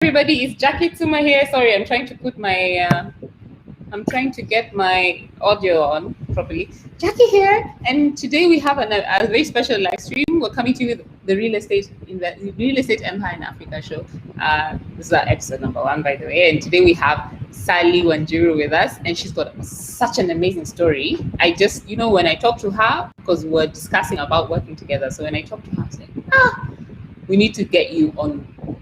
Everybody, it's Jackie Tuma here. Sorry, I'm trying to put my I'm trying to get my audio on properly. Jackie here, and today we have a very special live stream. We're coming to you with the Real Estate Empire in Africa show. This is our episode number 1, by the way, and today we have Sally Wanjiru with us, and she's got such an amazing story. I just, when I talked to her, because we're discussing about working together, so when I talked to her, I was like, we need to get you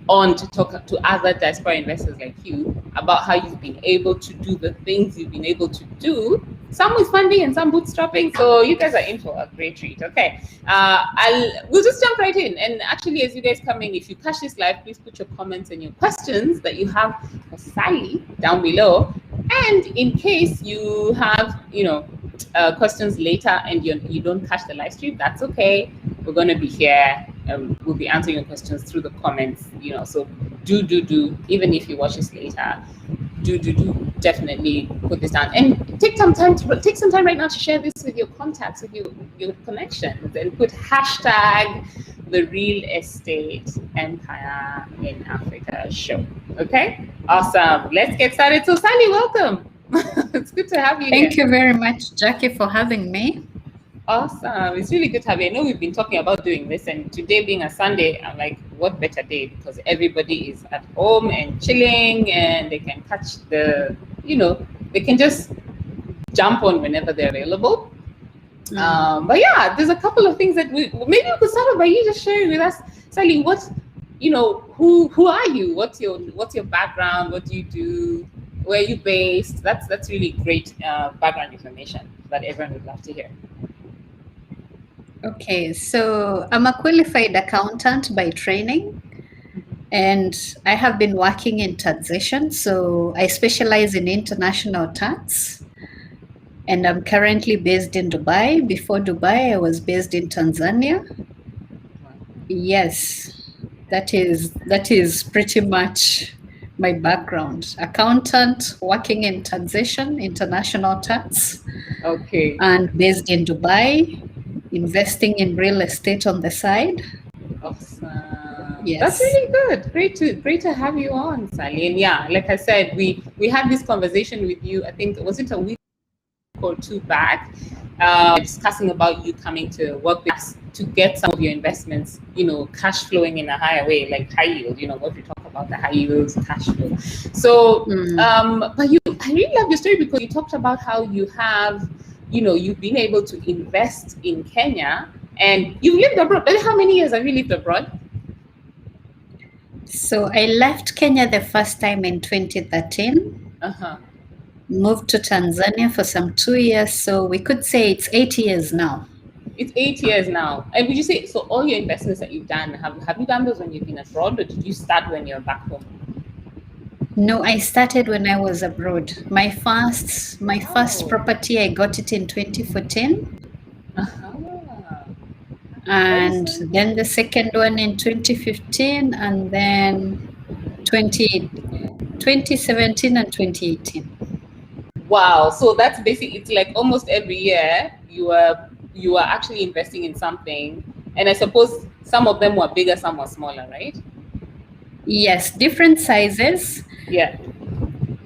on to talk to other diaspora investors like you about how you've been able to do the things you've been able to do, some with funding and some bootstrapping. So you guys are in for a great treat. Okay, we'll just jump right in. And actually, as you guys come in, if you catch this live, please put your comments and your questions that you have for Sally down below. And in case you have, questions later and you don't catch the live stream, that's okay. We're going to be here. We'll be answering your questions through the comments, so do, even if you watch this later, do definitely put this down and take some time right now to share this with your contacts, with your connections, and put hashtag the Real Estate Empire in Africa show. Okay, awesome. Let's get started. So Sally, welcome. It's good to have you. Thank you very much, Jackie, for having me. Awesome. It's really good to have you. I know we've been talking about doing this, and today being a Sunday, I'm like, what better day? Because everybody is at home and chilling, and they can catch they can just jump on whenever they're available. But yeah, there's a couple of things that maybe we could start off by you just sharing with us, Sally, who are you? What's your background? What do you do? Where are you based? That's really great background information that everyone would love to hear. Okay, so I'm a qualified accountant by training, and I have been working in taxation. So I specialize in international tax, and I'm currently based in Dubai. Before Dubai, I was based in Tanzania. Yes, that is pretty much my background. Accountant, working in taxation, international tax. Okay. And based in Dubai, investing in real estate on the side. Awesome. Yes. That's really good. Great to have you on, Sally. And yeah, like I said, we had this conversation with you, I think, was it a week or 2 back, discussing about you coming to work with us to get some of your investments, cash flowing in a higher way, like high yield, what we talk about, the high yields, cash flow. So, but I really love your story because you talked about how you have, you've been able to invest in Kenya and you've lived abroad. But how many years have you lived abroad? So I left Kenya the first time in 2013. Moved to Tanzania for some 2 years. So we could say it's 8 years now. It's 8 years now. And would you say, so all your investments that you've done, have you done those when you've been abroad, or did you start when you're back home? No, I started when I was abroad. My first property, I got it in 2014. And then the second one in 2015, and then 2017 and 2018. Wow. So that's basically, it's like almost every year you are actually investing in something. And I suppose some of them were bigger, some were smaller, right? Yes, different sizes. Yeah.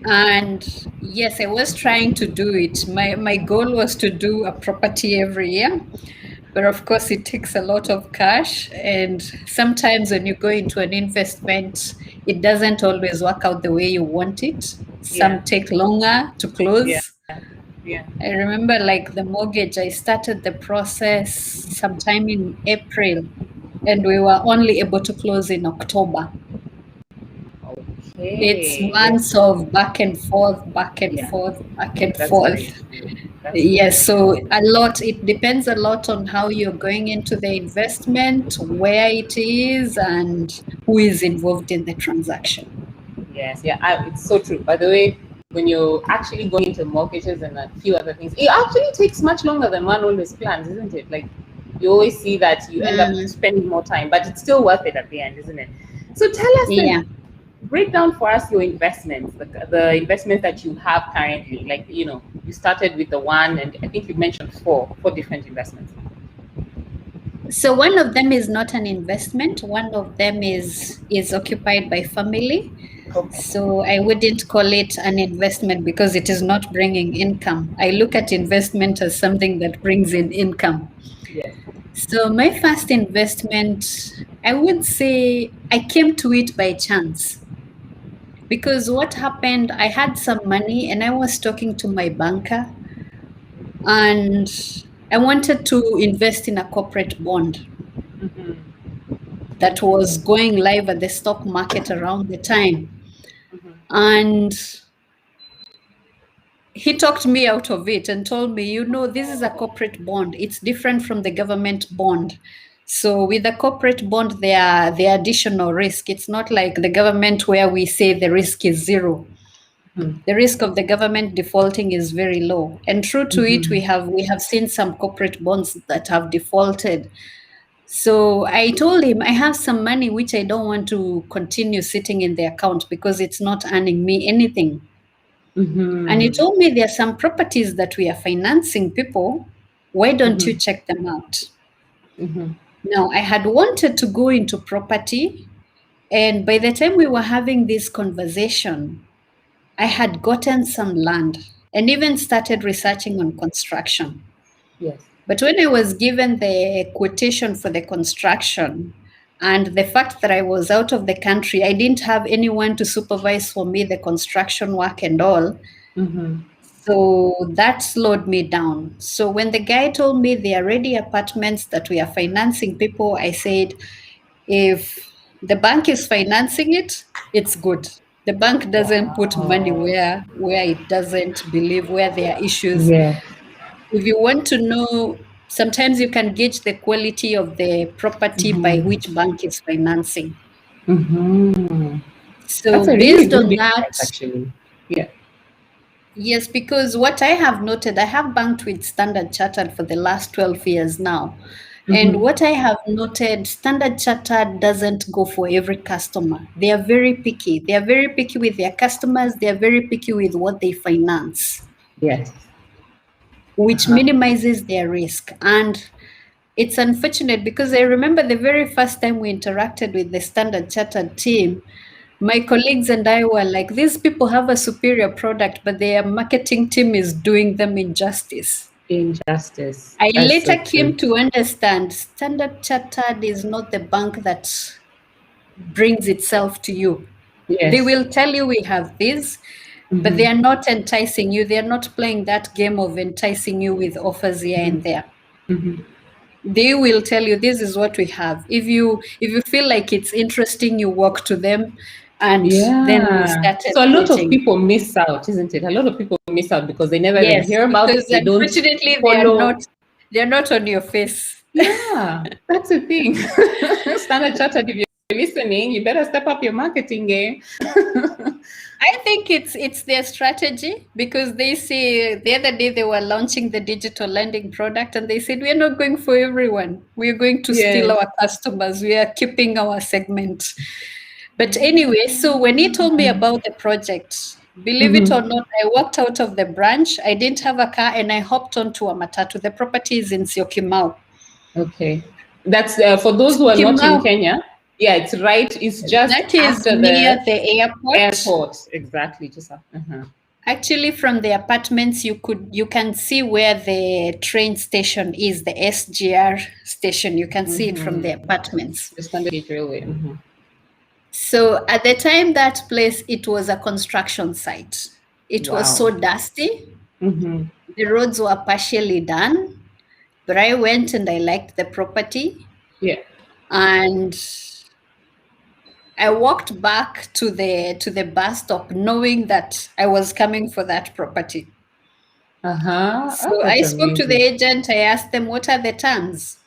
And yes, I was trying to do it. My goal was to do a property every year. But of course, it takes a lot of cash. And sometimes when you go into an investment, it doesn't always work out the way you want it. Some take longer to close. Yeah. I remember like the mortgage, I started the process sometime in April, and we were only able to close in October. Okay. It's months of back and forth. Yes, so a lot, it depends a lot on how you're going into the investment, where it is, and who is involved in the transaction. Yes, yeah, it's so true. By the way, when you're actually going into mortgages and a few other things, it actually takes much longer than one always plans, isn't it? Like you always see that you end up spending more time, but it's still worth it at the end, isn't it? So tell us, break down for us your investments, the investments that you have currently. Like, you started with the one, and I think you mentioned four different investments. So one of them is not an investment. One of them is occupied by family. Okay. So I wouldn't call it an investment because it is not bringing income. I look at investment as something that brings in income. Yes. So my first investment, I would say I came to it by chance. Because what happened, I had some money and I was talking to my banker and I wanted to invest in a corporate bond Mm-hmm. that was going live at the stock market around the time. And he talked me out of it and told me, this is a corporate bond. It's different from the government bond. So with the corporate bond, there are additional risk. It's not like the government where we say the risk is zero. The risk of the government defaulting is very low. And true to it, we have seen some corporate bonds that have defaulted. So I told him I have some money which I don't want to continue sitting in the account because it's not earning me anything. And he told me there are some properties that we are financing people. Why don't you check them out? Now, I had wanted to go into property. And by the time we were having this conversation, I had gotten some land and even started researching on construction. Yes. But when I was given the quotation for the construction and the fact that I was out of the country, I didn't have anyone to supervise for me the construction work and all. So that slowed me down. So when the guy told me there are ready apartments that we are financing people, I said, if the bank is financing it, it's good. The bank doesn't put money where it doesn't believe, where there are issues. Yeah. If you want to know, sometimes you can gauge the quality of the property by which bank is financing. That's So a really based good on that, insight, actually. Yeah. yes, because what I have noted, I have banked with Standard Chartered for the last 12 years now. And what I have noted, Standard Chartered doesn't go for every customer. They are very picky. They are very picky with their customers. They are very picky with what they finance, Yes. which minimizes their risk. And it's unfortunate because I remember the very first time we interacted with the Standard Chartered team, my colleagues and I were like, these people have a superior product, but their marketing team is doing them injustice. Injustice. I That's later so came true. to understand Standard Chartered is not the bank that brings itself to you. Yes. They will tell you we have this, but they are not enticing you. They are not playing that game of enticing you with offers here and there. They will tell you this is what we have. If you feel like it's interesting, you walk to them, and then we started So a lot of meeting. people miss out, isn't it? A lot of people miss out because they never even Yes, hear about it. because They don't unfortunately follow. they're not on your face. Yeah, that's the thing. Standard Chartered, if you're listening, you better step up your marketing game. I think it's their strategy because they say the other day they were launching the digital lending product and they said we're not going for everyone. We're going to steal our customers. We are keeping our segment. But anyway, so when he told me about the project, believe it or not, I walked out of the branch. I didn't have a car and I hopped onto a matatu. The property is in Syokimau. Okay. That's for those who are not in Kenya. Yeah, it's right. It's just that is after near the airport. Airport, exactly. Just Actually, from the apartments, you can see where the train station is, the SGR station. You can see it from the apartments. The Standard Gauge Railway. So at the time, that place, it was a construction site. It was so dusty. The roads were partially done, but I went and I liked the property. Yeah. And I walked back to the bus stop knowing that I was coming for that property. So I spoke to the agent. I asked them, what are the terms?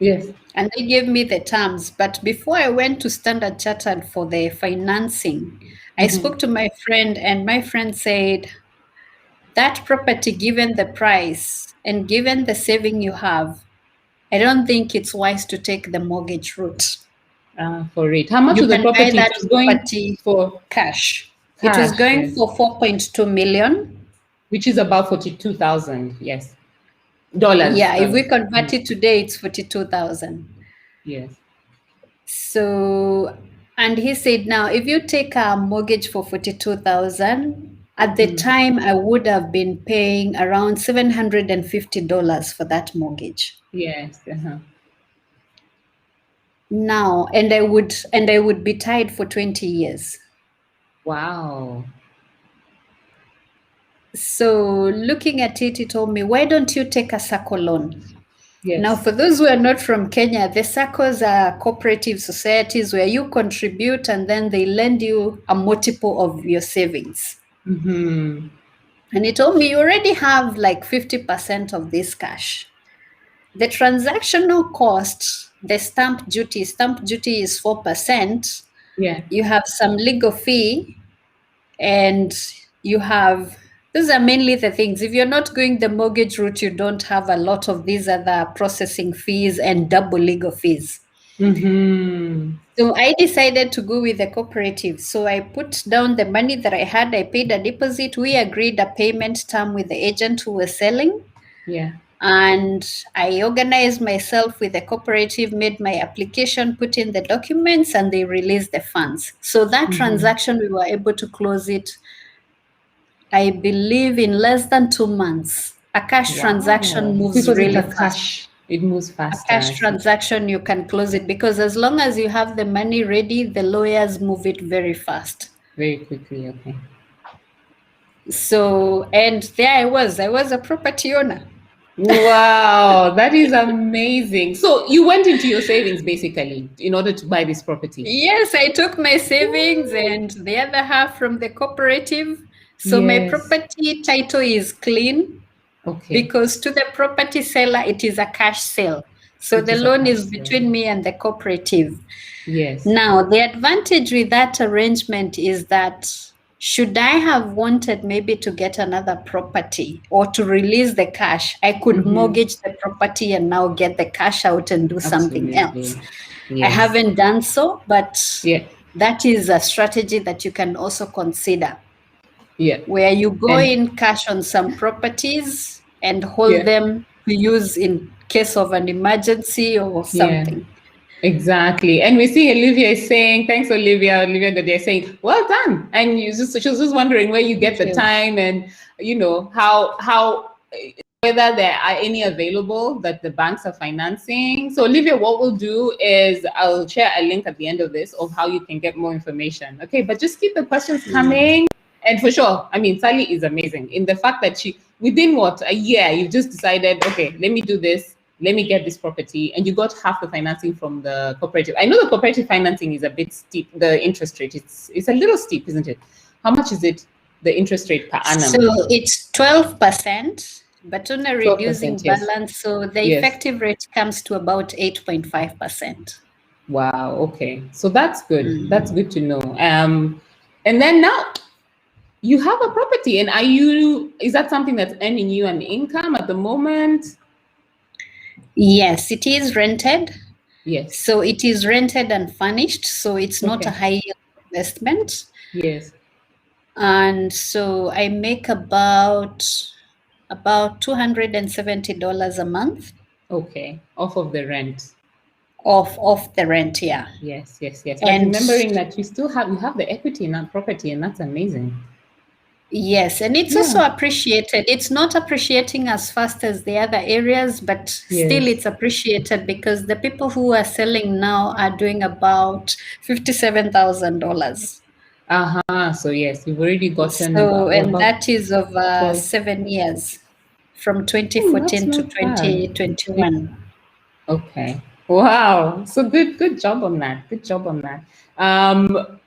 Yes. And they gave me the terms. But before I went to Standard Chartered for the financing, I spoke to my friend and my friend said, that property, given the price and given the saving you have, I don't think it's wise to take the mortgage route. For it. How much you was the can property? buy that It was going property for cash. It was going for 4.2 million. Which is about 42,000, yes. Dollars. Yeah, if we Dollars. convert it today, it's 42,000. Yes. So, and he said, now, if you take a mortgage for 42,000, at the time I would have been paying around $750 for that mortgage. Yes. Now, and I would be tied for 20 years. Wow. So, looking at it, he told me, why don't you take a SACCO loan? Yes. Now, for those who are not from Kenya, the SACCOs are cooperative societies where you contribute and then they lend you a multiple of your savings. Mm-hmm. And he told me, you already have like 50% of this cash. The transactional cost, the stamp duty is 4%. Yeah. You have some legal fee, and you have, those are mainly the things. If you're not going the mortgage route, you don't have a lot of these other processing fees and double legal fees. Mm-hmm. So I decided to go with the cooperative. So I put down the money that I had. I paid a deposit. We agreed a payment term with the agent who was selling. Yeah. And I organized myself with the cooperative, made my application, put in the documents, and they released the funds. So that transaction, we were able to close it, I believe, in less than 2 months. A cash transaction Wow. moves Because it's really a fast. cash, it moves A faster. cash transaction, you can close it because as long as you have the money ready, the lawyers move it very fast. Very quickly. Okay. So, and there I was a property owner. Wow, that is amazing. So you went into your savings basically in order to buy this property. Yes, I took my savings and the other half from the cooperative. So my Yes. property title is clean Okay. because to the property seller, it is a cash sale. So It the is a loan cash is sale. between me and the cooperative. Yes. Now, the advantage with that arrangement is that should I have wanted maybe to get another property or to release the cash, I could mortgage the property and now get the cash out and do something else. Absolutely. I Yes. haven't done so, but Yeah. that is a strategy that you can also consider, Yeah. where you go And in cash on some properties and hold yeah. them to use in case of an emergency or Yeah. something. Exactly. And we see Olivia is saying, thanks, Olivia. Olivia that they're saying, well done. And she was just wondering where you get Thank the you. time and how whether there are any available that the banks are financing. So Olivia, what we'll do is I'll share a link at the end of this of how you can get more information. Okay, but just keep the questions coming. And for sure, I mean, Sally is amazing in the fact that within what, a year, you've just decided, okay, let me do this, let me get this property, and you got half the financing from the cooperative. I know the cooperative financing is a bit steep, the interest rate, it's a little steep, isn't it? How much is it, the interest rate per annum? So it's 12%, but on a 12%, reducing yes. balance, so the Yes. effective rate comes to about 8.5%. Wow, okay. So that's good. That's good to know. And then now you have a property, and is that something that's earning you an income at the moment? Yes, it is rented. Yes. So it is rented and furnished, so it's not a Okay. high yield investment. Yes. And so I make about $270 a month Okay. Off of the rent. of the rent, yeah. Yes, yes, yes. But And remembering that you have the equity in that property, and that's amazing. yes, and it's also appreciated. It's not appreciating as fast as the other areas, but still Yes. it's appreciated because the people who are selling now are doing about $57,000. So yes, you've already gotten So, and about that is over 12. 7 years, from That's 2014 to not bad. 2021. Okay. Wow. So good job on that. Good job on that.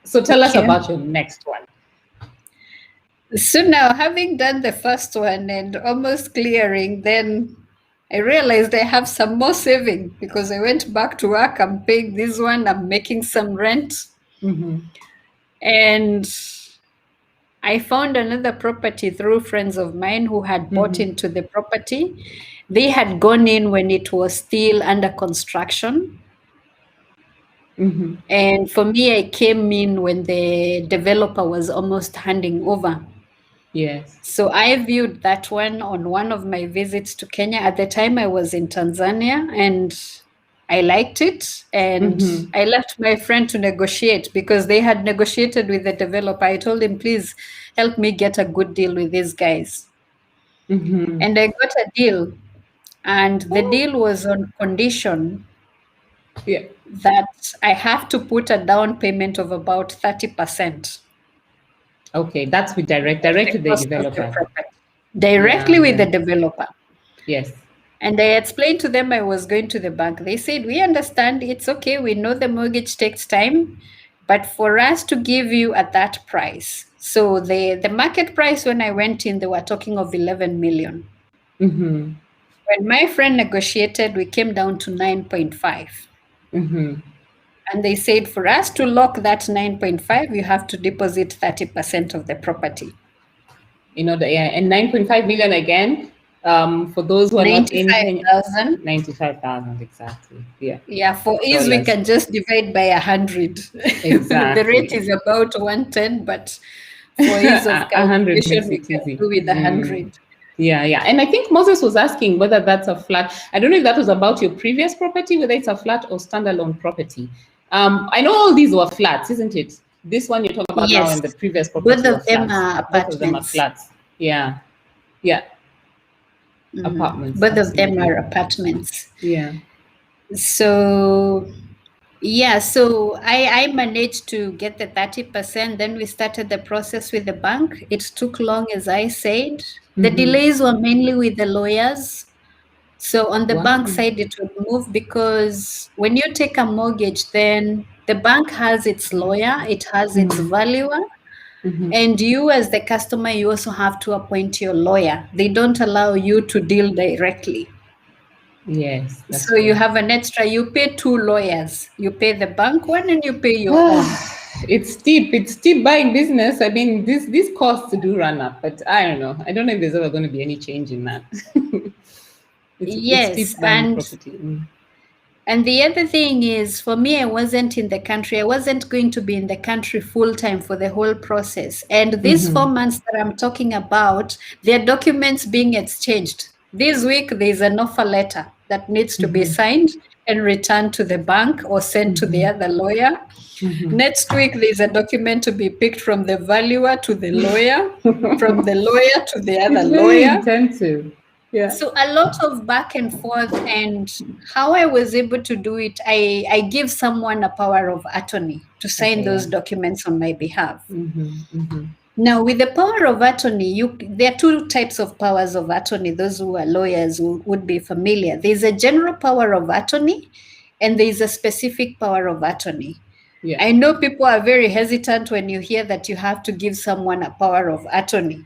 So tell us Thank you. about your next one. So now, having done the first one and almost clearing, then I realized I have some more saving because I went back to work. I'm paying this one, I'm making some rent. And I found another property through friends of mine who had bought into the property. They had gone in when it was still under construction. And for me, I came in when the developer was almost handing over. Yes. So I viewed that one on one of my visits to Kenya. At the time, I was in Tanzania and I liked it. And I left my friend to negotiate because they had negotiated with the developer. I told him, please help me get a good deal with these guys. And I got a deal. And the Oh, deal was on condition yeah. that I have to put a down payment of about 30%. Okay, that's with direct Of direct the to the cost of the developer. property Yeah, directly with yeah. the developer. Yes. And I explained to them I was going to the bank. They said, we understand, it's okay. We know the mortgage takes time, but for us to give you at that price. So the market price when I went in, they were talking of 11 million. Mm-hmm. When my friend negotiated, we came down to 9.5. Mm-hmm. And they said, for us to lock that 9.5, you have to deposit 30% of the property. You know, yeah, and 9.5 million again, for those who are not in Kenya, 95,000. 95,000 exactly. Yeah. Yeah, for ease, we Dollars. can just divide by 100. The rate Exactly. is about 110, but for ease of 100 calculation, makes we it can easy. do with 100. Yeah, yeah. And I think Moses was asking whether that's a flat. I don't know if that was about your previous property, whether it's a flat or standalone property. I know all these were flats, isn't it? This one you're talking about now Yes, and the previous both property were of them flats. are Both of them are apartments. flats. Yeah. Yeah. Apartments, Both of them absolutely. are apartments. Yeah. So yeah, so I managed to get the 30%. Then we started the process with the bank. It took long, as I said. The delays were mainly with the lawyers. So on the bank Wow. side, it would move because when you take a mortgage, then the bank has its lawyer, it has its valuer, and you as the customer, you also have to appoint your lawyer. They don't allow you to deal directly. Yes, that's So you true. have an extra, you pay two lawyers. You pay the bank one and you pay your own. It's steep. It's steep buying business. I mean, these costs do run up, but I don't know. I don't know if there's ever going to be any change in that. It's Yes, steep buying property. and the other thing is, for me, I wasn't in the country. I wasn't going to be in the country full time for the whole process. And these 4 months that I'm talking about, there are documents being exchanged. This week, there's an offer letter that needs to be signed and returned to the bank or sent to the other lawyer. Next week, there's a document to be picked from the valuer to the lawyer, from the lawyer to the other It's very lawyer. intensive. Yeah. So a lot of back and forth, and how I was able to do it, I give someone a power of attorney to sign Okay. those Yeah. documents on my behalf. Now, with the power of attorney, there are two types of powers of attorney. Those who are lawyers would be familiar. There's a general power of attorney, and there's a specific power of attorney. Yeah. I know people are very hesitant when you hear that you have to give someone a power of attorney.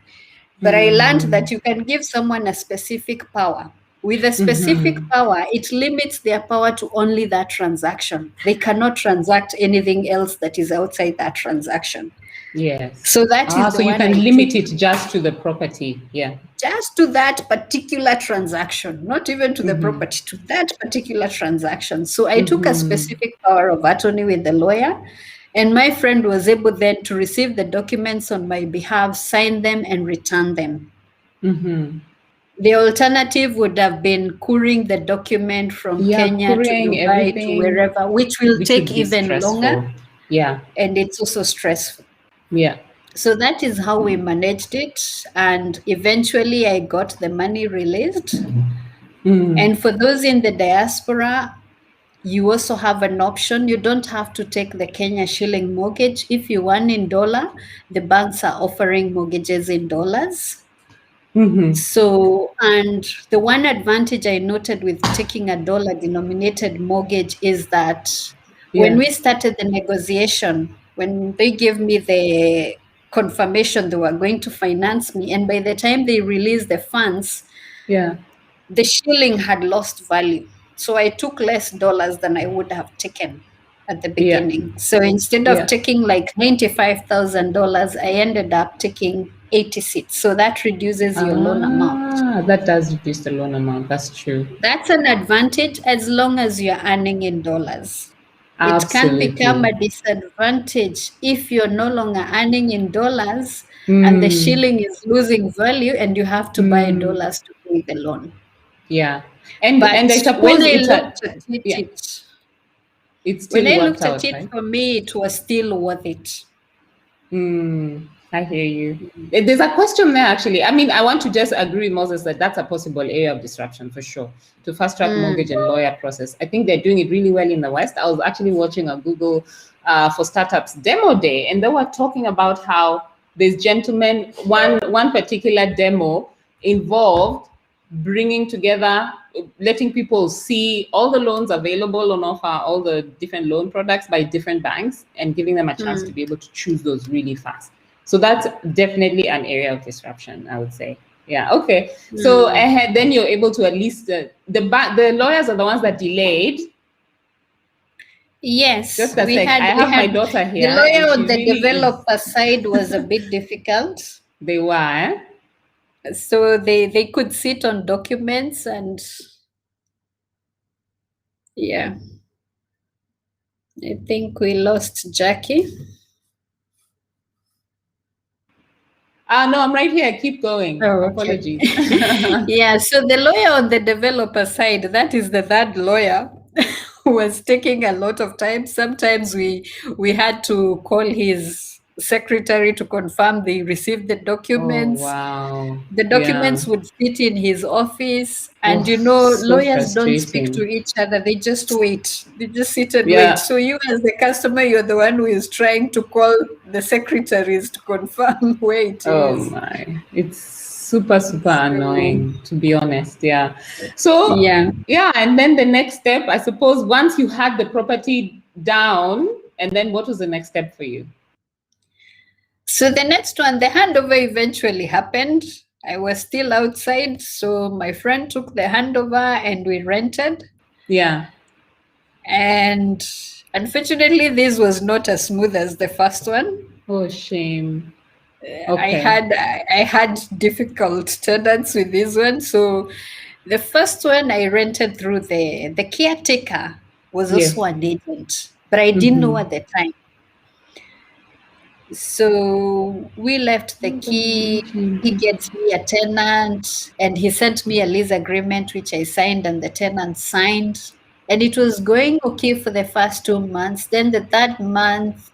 But I learned that you can give someone a specific power. With a specific power, it limits their power to only that transaction. They cannot transact anything else that is outside that transaction. Yes. So that is the So you one I can limit took. it just to the property. Yeah. Just to that particular transaction, not even to the property, to that particular transaction. So I took a specific power of attorney with the lawyer, and my friend was able then to receive the documents on my behalf, sign them, and return them. The alternative would have been couriering the document from Yeah, Kenya to couriering Dubai to everything, wherever, which will which take would be even longer, stressful. Yeah. and it's also stressful. Yeah. So that is how we managed it. And eventually I got the money released. And for those in the diaspora, you also have an option. You don't have to take the Kenya shilling mortgage. If you want in dollar, the banks are offering mortgages in dollars. So, and the one advantage I noted with taking a dollar denominated mortgage is that when Yeah. we started the negotiation, when they gave me the confirmation they were going to finance me, and by the time they released the funds, Yeah. the shilling had lost value. So I took less dollars than I would have taken at the Yeah. beginning. So instead of Yeah. taking like $95,000, I ended up taking 86. So that reduces your loan amount. That does reduce the loan amount. That's true. That's an advantage as long as you're earning in dollars. It can become Absolutely. a disadvantage if you're no longer earning in dollars and the Mm, shilling is losing value and you have to buy mm, dollars to pay the loan. yeah. And But I when suppose I it's a looked at yeah, it, it when still I worked looked at out, it, right? for me, it was still worth it. I hear you. There's a question there, actually. I mean, I want to just agree with Moses that that's a possible area of disruption for sure to fast track mortgage Mm, and lawyer process. I think they're doing it really well in the West. I was actually watching a Google for startups demo day, and they were talking about how this gentleman, one particular demo involved bringing together, letting people see all the loans available on offer, all the different loan products by different banks, and giving them a chance to mm, be able to choose those really fast. So that's definitely an area of disruption, I would say. Yeah. Okay. So mm. then you're able to at least the lawyers are the ones that delayed. Yes, Just a sec. I we have my had daughter the here, and lawyer on she the really is. developer side was a bit difficult. They were. Eh? So they could sit on documents and yeah, I think we lost Jackie. No, I'm right here. Keep going. Oh, okay. Apologies. Yeah, so the lawyer on the developer side, that is the third lawyer who was taking a lot of time. Sometimes we had to call his secretary to confirm they received the Oh documents. wow. The Yeah. documents would sit in his office, and Oh, you know, so lawyers don't speak to frustrating. each other, they just wait, they just sit and wait. Yeah. So you as the customer, you're the one who is trying to call the secretaries to confirm where it Oh is. my. It's super, super So annoying, to be honest. Yeah. So, yeah. yeah. And then the next step, I suppose, once you had the property down, and then what was the next step for you? So the next one, the handover eventually happened. I was still outside, so my friend took the handover and we rented. Yeah. And unfortunately, this was not as smooth as the first one. Oh, shame. I Okay. had I had difficult tenants with this one. So the first one I rented through the caretaker was also Yes. an agent, but I didn't know Mm-hmm. at the time. So we left the Oh, that's a key. great He shame. gets me a tenant, and he sent me a lease agreement, which I signed, and the tenant signed. And it was going okay for the first 2 months. Then the third month,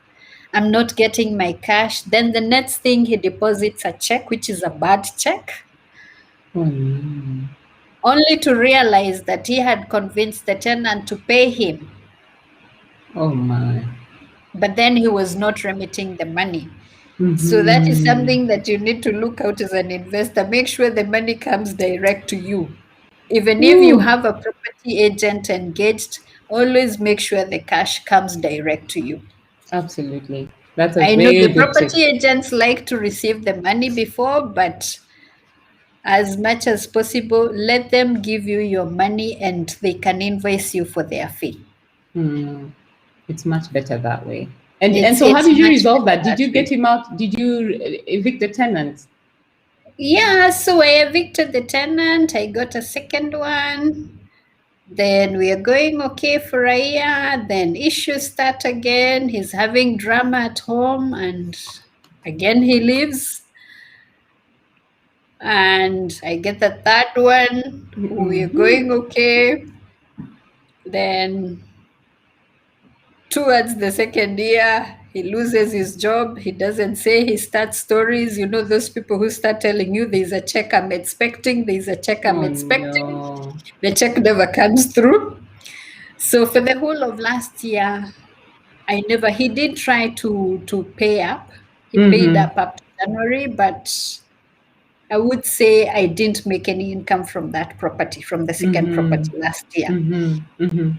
I'm not getting my cash. Then the next thing, he deposits a check, which is a bad check, Oh, no. only to realize that he had convinced the tenant to pay him, Oh, my. but then he was not remitting the money. So that is Mm-hmm. something that you need to look out as an investor. Make sure the money comes direct to you. Even if you Ooh, have a property agent engaged, always make sure the cash comes direct to you. absolutely. That's a I know very the good tip. property agents like to receive the money before, but as much as possible, let them give you your money and they can invoice you for their fee. Hmm. It's much better that way. And It's so, how it's did you much resolve better that? Did that you way. get him out? Did you evict the tenant? Yeah, so I evicted the tenant. I got a second one. Then we are going okay for a year. Then issues start again. He's having drama at home, and again he leaves. And I get the third one. We are Mm-hmm. going okay. Then towards the second year, he loses his job. He doesn't say. He starts stories. You know, those people who start telling you there's a check I'm expecting, there's a check I'm Oh expecting. no. The check never comes through. So for the whole of last year, he did try to pay up. He paid Mm-hmm. up to January, but I would say I didn't make any income from that property, from the second Mm-hmm. property last year. Mm-hmm. Mm-hmm.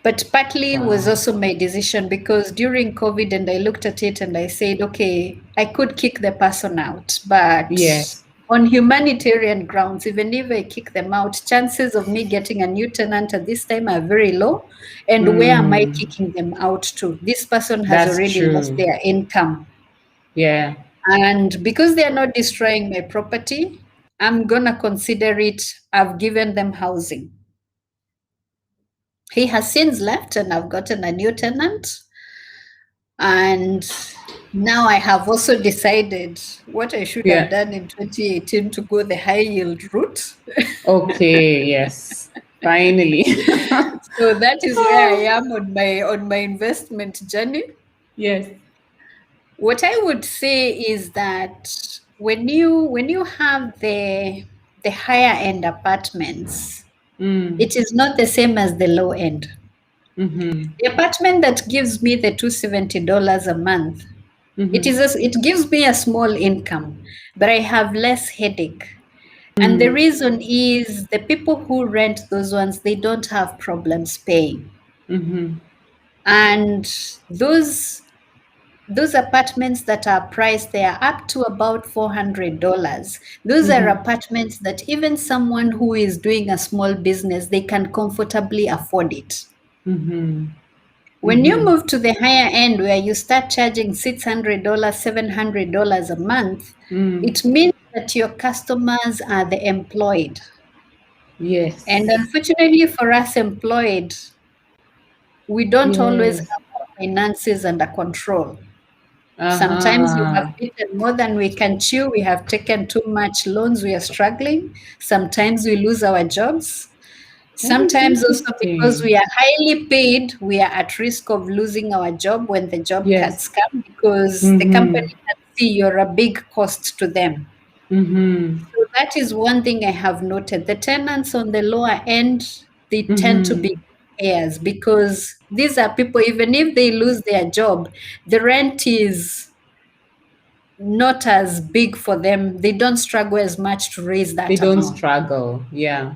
But partly was Wow. also my decision because during COVID, and I looked at it and I said, okay, I could kick the person out, but Yes. on humanitarian grounds, even if I kick them out, chances of me getting a new tenant at this time are very low. And where am I Mm. kicking them out to? This person has That's already lost true. their income. Yeah. And because they are not destroying my property, I'm going to consider it, I've given them housing. He has since left, and I've gotten a new tenant. And now I have also decided what I should have Yeah. done in 2018 to go the high yield route. Okay. Yes. Finally. So that is where I am on my investment journey. Yes. What I would say is that when you have the higher end apartments, Mm. it is not the same as the low end. Mm-hmm. The apartment that gives me the $270 a month, Mm-hmm. it gives me a small income, but I have less headache. And the Mm. reason is the people who rent those ones, they don't have problems paying. Mm-hmm. And those apartments that are priced, they are up to about $400. Those are Mm-hmm. apartments that even someone who is doing a small business, they can comfortably afford it. Mm-hmm. When you Mm-hmm. move to the higher end where you start charging $600, $700 a month, Mm. it means that your customers are the employed. And Yes. unfortunately for us employed, we don't always Yes. have our finances under control. Sometimes we have Uh-huh. eaten more than we can chew. We have taken too much loans. We are struggling. Sometimes we lose our jobs. That is Sometimes also because interesting. we are highly paid, we are at risk of losing our job when the job cuts Yes. come because the company Mm-hmm. can see you're a big cost to them. Mm-hmm. So that is one thing I have noted. The tenants on the lower end, they tend to Mm-hmm. be payers because these are people, even if they lose their job, the rent is not as big for them. They don't struggle as much to raise They that don't amount. struggle. Yeah. On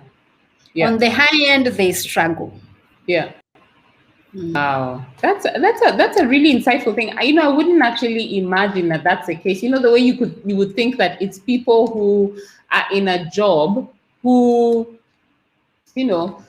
Yeah. the high end, they struggle. Yeah. Mm. Wow, that's a really insightful thing. I wouldn't actually imagine that that's the case. The way you would think that it's people who are in a job who you know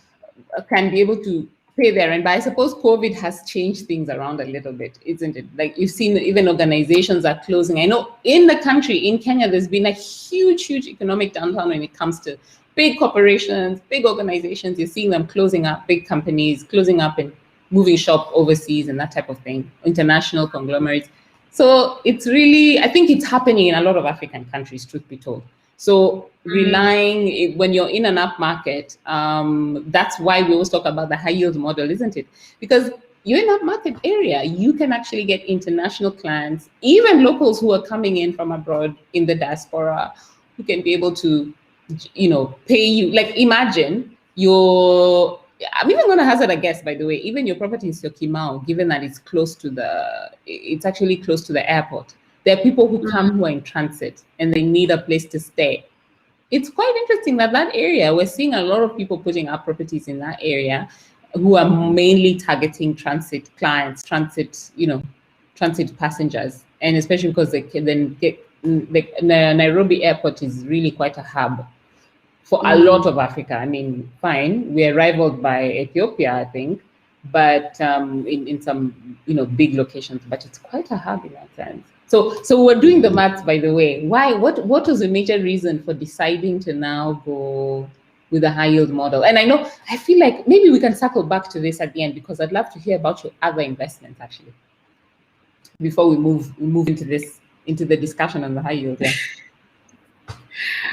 can be able to pay their rent. But I suppose COVID has changed things around a little bit, isn't it? Like you've seen, even organizations are closing. I know in the country, in Kenya, there's been a huge economic downturn when it comes to big corporations, big organizations. You're seeing them closing up, big companies closing up and moving shop overseas and that type of thing, international conglomerates. So it's really, I think it's happening in a lot of African countries, truth be told. So Mm. when you're in an up market, that's why we always talk about the high yield model, isn't it? Because you're in that market area, you can actually get international clients, even locals who are coming in from abroad in the diaspora, who can be able to, pay you. Like imagine your. I'm even going to hazard a guess, by the way. Even your property in Syokimau, given that it's actually close to the airport. There are people who come who are in transit and they need a place to stay. It's quite interesting that area, we're seeing a lot of people putting up properties in that area who are mainly targeting transit clients, transit passengers, and especially because they can then get the Nairobi airport is really quite a hub for a lot Mm. of Africa. I mean, fine, we're rivaled by Ethiopia, I think, but in some big locations, but it's quite a hub in that sense. So we're doing the maths, by the way. Why? What was the major reason for deciding to now go with a high yield model? And I feel like maybe we can circle back to this at the end because I'd love to hear about your other investments actually before we move into the discussion on the high yield.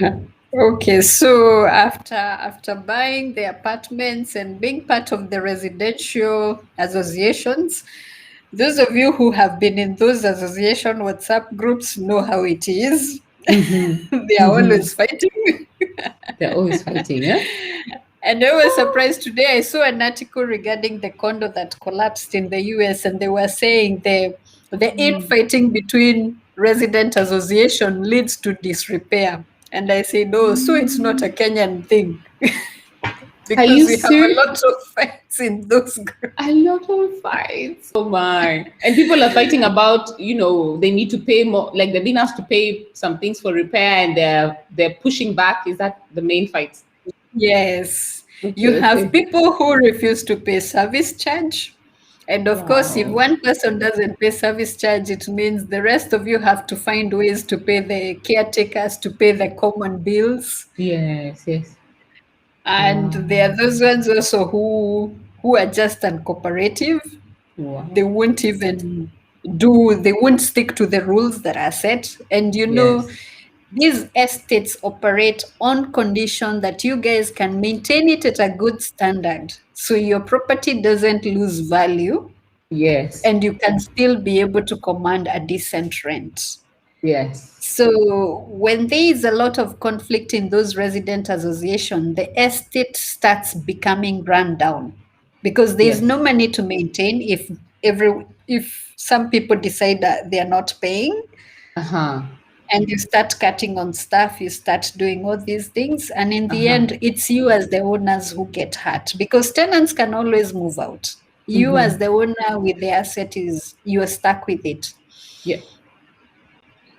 Yeah. Okay, so after buying the apartments and being part of the residential associations, those of you who have been in those association WhatsApp groups know how it is. They are always fighting. They're always fighting, yeah? And I was surprised today. I saw an article regarding the condo that collapsed in the US, and they were saying the infighting between resident association leads to disrepair. And I said, oh, so it's not a Kenyan thing. Are Because you we have a serious? lot of fights in those groups. A lot of fights. Oh my. And people are fighting about, they need to pay more, like they've been asked to pay some things for repair and they're pushing back. Is that the main fight? Yes. You Okay, have okay. people who refuse to pay service charge. And of course, if Wow. one person doesn't pay service charge, it means the rest of you have to find ways to pay the caretakers, to pay the common bills. Yes, yes. And Wow. there are those ones also who who are just uncooperative. Wow. They won't even they won't stick to the rules that are set. And Yes. these estates operate on condition that you guys can maintain it at a good standard. So your property doesn't lose value Yes. and you can still be able to command a decent rent. Yes. So when there is a lot of conflict in those resident association, the estate starts becoming run down because there is no Yes. money to maintain if some people decide that they are not paying Uh-huh. and you start cutting on stuff, you start doing all these things, and in the Uh-huh. end, it's you as the owners who get hurt because tenants can always move out. You Mm-hmm. as the owner with the asset is you are stuck with it. Yeah.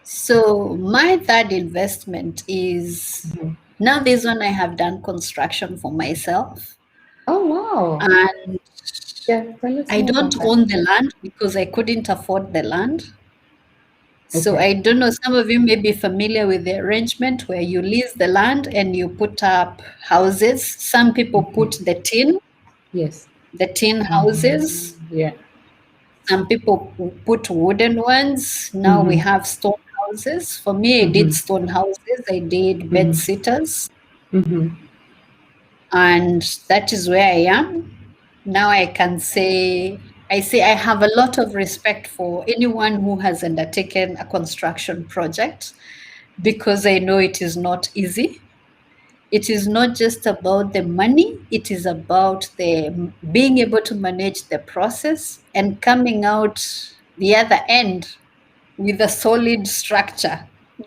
So my third investment is Mm-hmm. now this one I have done construction for myself, Oh, wow. and Yeah, tell us I more don't about that. own the land because I couldn't afford the land. So Okay. I don't know, some of you may be familiar with the arrangement where you lease the land and you put up houses. Some people put Yes. the tin houses. Yeah. Some people put wooden ones. Now we Mm-hmm. have stone houses. For me, I did Mm-hmm. stone houses. I did bed Mm-hmm. sitters. Mm-hmm. And that is where I am. Now I say I have a lot of respect for anyone who has undertaken a construction project because I know it is not easy. It is not just about the money, it is about the being able to manage the process and coming out the other end with a solid structure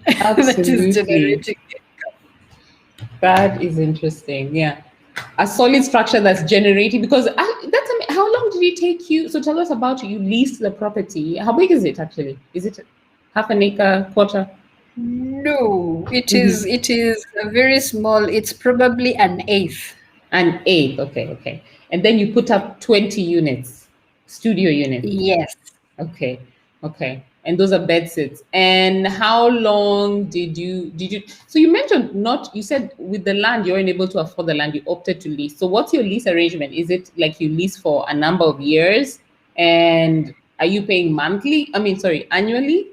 that is Absolutely. generating. That is interesting. Yeah. A solid structure that's generating because how long did it take you? So tell us about you leased the property. How big is it actually? Is it half an acre, quarter? No, Mm-hmm. it is a very small, it's probably an eighth. An eighth. Okay, okay. And then you put up 20 units, studio units. Yes. Okay, okay. And those are bed sits. And how long did you so you mentioned not you said with the land you weren't able to afford the land, you opted to lease. So what's your lease arrangement? Is it like you lease for a number of years and are you paying monthly? I mean, sorry, annually?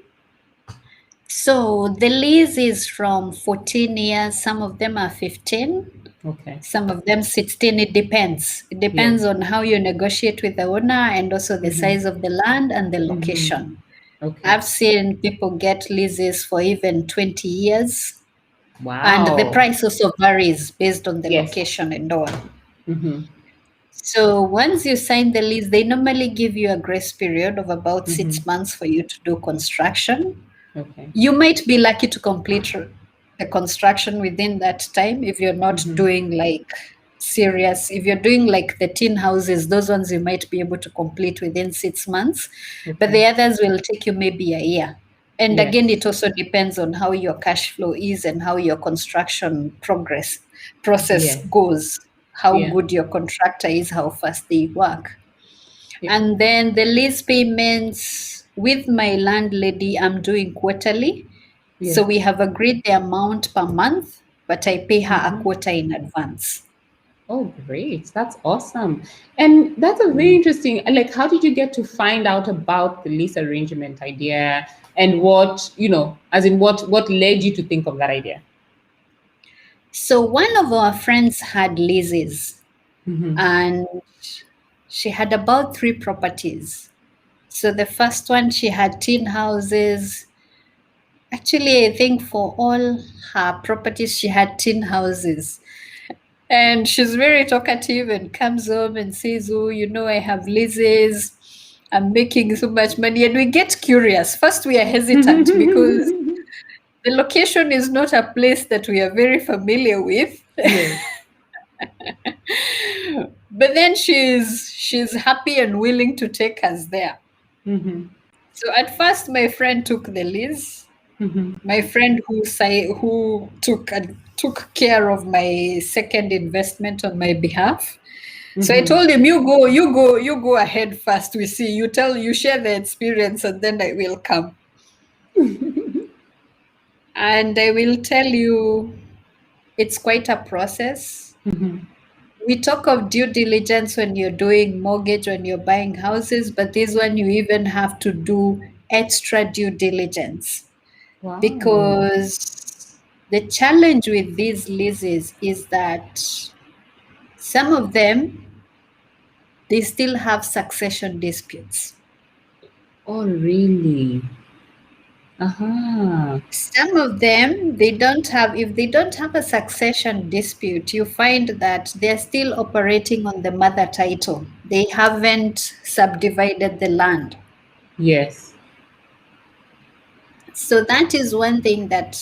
So the lease is from 14 years, some of them are 15. Okay. Some of them 16, it depends. It Yes. depends on how you negotiate with the owner and also the Mm-hmm. size of the land and the Mm-hmm. location. Okay. I've seen people get leases for even 20 years, and the Wow. price also varies based on the Yes. location and all. Mm-hmm. So once you sign the lease, they normally give you a grace period of about Mm-hmm. 6 months for you to do construction. Okay. You might be lucky to complete the construction within that time if you're not Mm-hmm. doing like serious. If you're doing like the tin houses, those ones you might be able to complete within 6 months, but Okay. the others will take you maybe a year. And again, Yes. it also depends on how your cash flow is and how your construction process Yes. goes, how Yeah. good your contractor is, how fast they work. Yeah. And then the lease payments with my landlady, I'm doing quarterly. So Yes. we have agreed the amount per month, but I pay her a Mm-hmm. quarter in advance. Oh, great. That's awesome. And that's a very Mm. interesting, like, how did you get to find out about the lease arrangement idea and what, as in what led you to think of that idea? So one of our friends had leases Mm-hmm. and she had about 3 properties. So the first one, she had tin houses. Actually, I think for all her properties, she had tin houses. And she's very talkative and comes home and says, oh, I have leases. I'm making so much money. And we get curious. First, we are hesitant because the location is not a place that we are very familiar with. Yes. But then she's happy and willing to take us there. Mm-hmm. So at first, my friend took the lease. Mm-hmm. My friend who took care of my second investment on my behalf. So I Mm-hmm. told him, you go ahead first. We see. You share the experience, and then I will come. And I will tell you, it's quite a process. Mm-hmm. we talk of due diligence when you're doing mortgage, when you're buying houses, but this one you even have to do extra due diligence Wow. because the challenge with these leases is that some of them they still have succession disputes. Oh, really? Uh-huh. Some of them they don't have, if they don't have a succession dispute, you find that they're still operating on the mother title. They haven't subdivided the land. Yes. So that is one thing that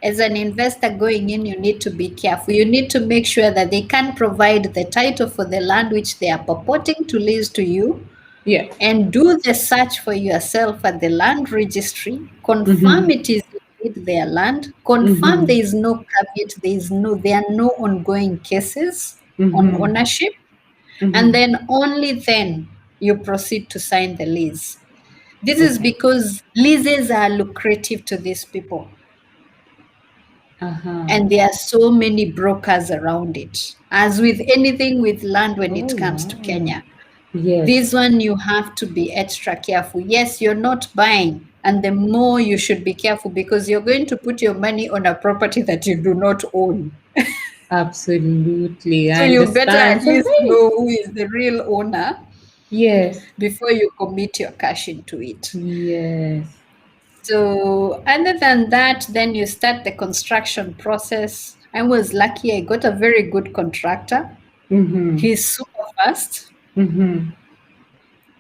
as an investor going in, you need to be careful. You need to make sure that they can provide the title for the land which they are purporting to lease to you, Yeah. and do the search for yourself at the land registry, confirm Mm-hmm. it is indeed their land, confirm Mm-hmm. there is no caveat, there are no ongoing cases on Mm-hmm. ownership, and Mm-hmm. then only then you proceed to sign the lease. This is Okay. because leases are lucrative to these people. Uh-huh. And there are so many brokers around it. As with anything with land when Oh, it comes to wow. Kenya, Yes. this one you have to be extra careful. Yes, you're not buying, and the more you should be careful because you're going to put your money on a property that you do not own. Absolutely. So I you better understand. at So least very, know who is the real owner yes. before you commit your cash into it. Yes. So, other than that, then you start the construction process. I was lucky, I got a very good contractor. Mm-hmm. He's super fast Mm-hmm.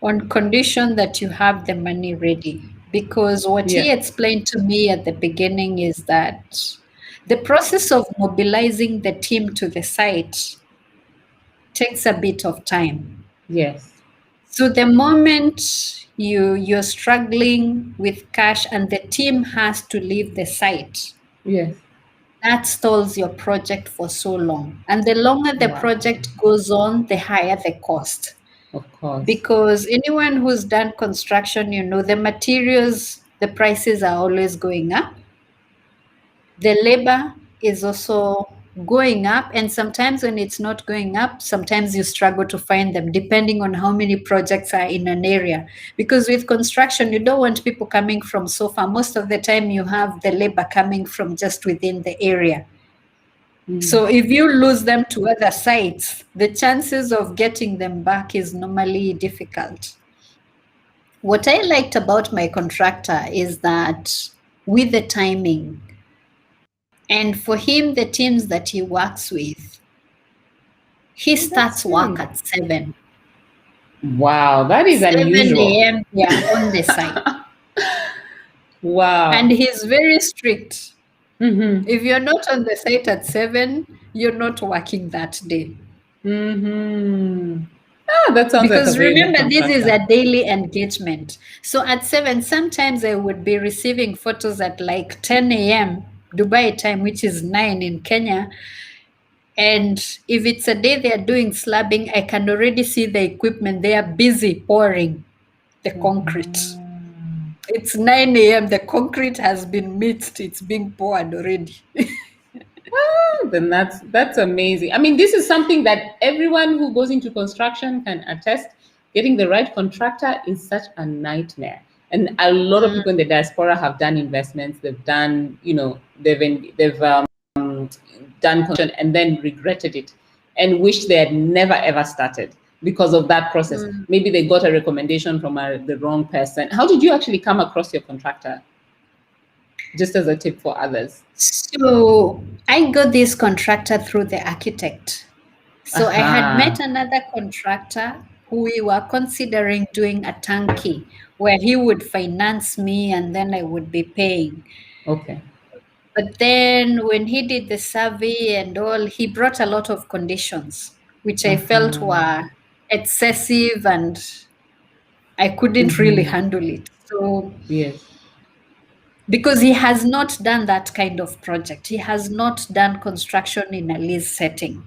on condition that you have the money ready. Because what Yeah. he explained to me at the beginning is that the process of mobilizing the team to the site takes a bit of time. Yes. So the moment you're struggling with cash and the team has to leave the site, Yes. that stalls your project for so long. And the longer the Wow. project goes on, the higher the cost. Of course. Because anyone who's done construction, the materials, the prices are always going up. The labor is also going up. And sometimes when it's not going up, sometimes you struggle to find them, depending on how many projects are in an area. Because with construction, you don't want people coming from so far. Most of the time, you have the labor coming from just within the area. Mm. So if you lose them to other sites, the chances of getting them back is normally difficult. What I liked about my contractor is that with the timing, and for him, the teams that he works with, he Oh, that's starts work great. at 7. Wow, that is 7 unusual. a.m. they are on the site. And Wow. he's very strict. Mm-hmm. If you're not on the site at 7, you're not working that day. Mm-hmm. Ah, that sounds like a Because very good remember, this is contractor. a daily engagement. So at 7, sometimes I would be receiving photos at like 10 a.m. Dubai time, which is 9 in Kenya. And if it's a day they are doing slabbing, I can already see the equipment. They are busy pouring the concrete. It's 9 a.m. The concrete has been mixed. It's being poured already. Then that's amazing. I mean, this is something that everyone who goes into construction can attest. Getting the right contractor is such a nightmare. And a lot of Mm, people in the diaspora have done investments. They've done, they've done construction and then regretted it and wish they had never ever started because of that process. mm. Maybe they got a recommendation from the wrong person. How did you actually come across your contractor? Just as a tip for others. So I got this contractor through the architect. So I had met Aha. another contractor who we were considering doing a turnkey where he would finance me and then I would be paying. Okay. But then when he did the survey and all, he brought a lot of conditions, which I felt Uh-huh. were excessive and I couldn't really Mm-hmm. handle it. So, Yes. because he has not done that kind of project, he has not done construction in a lease setting,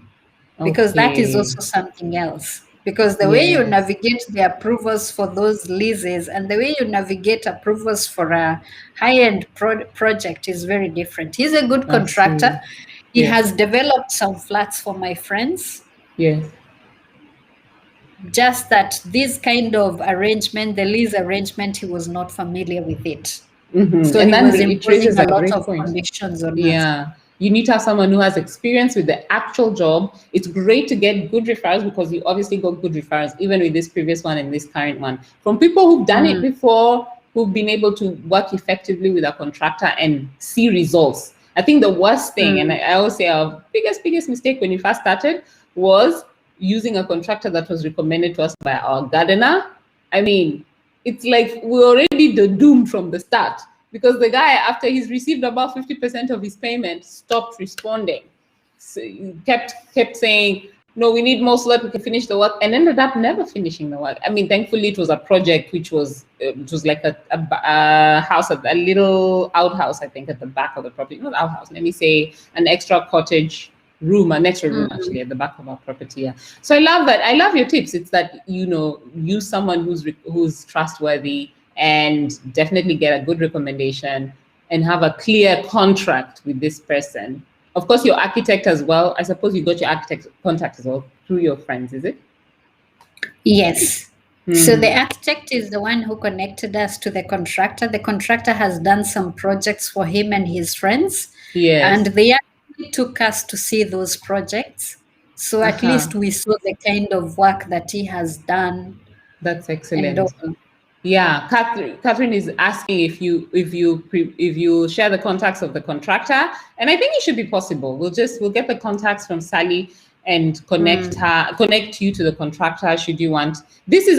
because that is Okay. also something else. Because the way you Yes. navigate the approvals for those leases and the way you navigate approvals for a high-end project is very different. He's a good I see. contractor. He Yes. has developed some flats for my friends. Yes. Just that this kind of arrangement, the lease arrangement, he was not familiar with it. Mm-hmm. So And he that was it imposing raises a a lot great of point. conditions on us. Yeah. You need to have someone who has experience with the actual job. It's great to get good referrals because you obviously got good referrals, even with this previous one and this current one, from people who've done it before, who've been able to work effectively with a contractor and see results. I think the worst thing, and I always say our biggest mistake when we first started was using a contractor that was recommended to us by our gardener. I mean, it's like we're already doomed from the start because the guy, after he's received about 50% of his payment, stopped responding. So he kept saying, no, we need more so that we can finish the work, and ended up never finishing the work. I mean, thankfully it was a project which was it was like a house, a little outhouse, I think, at the back of the property. Not outhouse, let me say an extra cottage room, an extra room actually at the back of our property. Yeah. So I love that. I love your tips. It's that, use someone who's trustworthy, and definitely get a good recommendation, and have a clear contract with this person. Of course, your architect as well. I suppose you got your architect contact as well through your friends, is it? Yes. So the Mm-hmm. architect is the one who connected us to the contractor. The contractor has done some projects for him and his friends, and Yes. they actually took us to see those projects. So at Uh-huh. least we saw the kind of work that he has done That's and excellent. all. Yeah, Catherine is asking if you share the contacts of the contractor, and I think it should be possible. We'll get the contacts from Sally and connect you to the contractor should you want. This is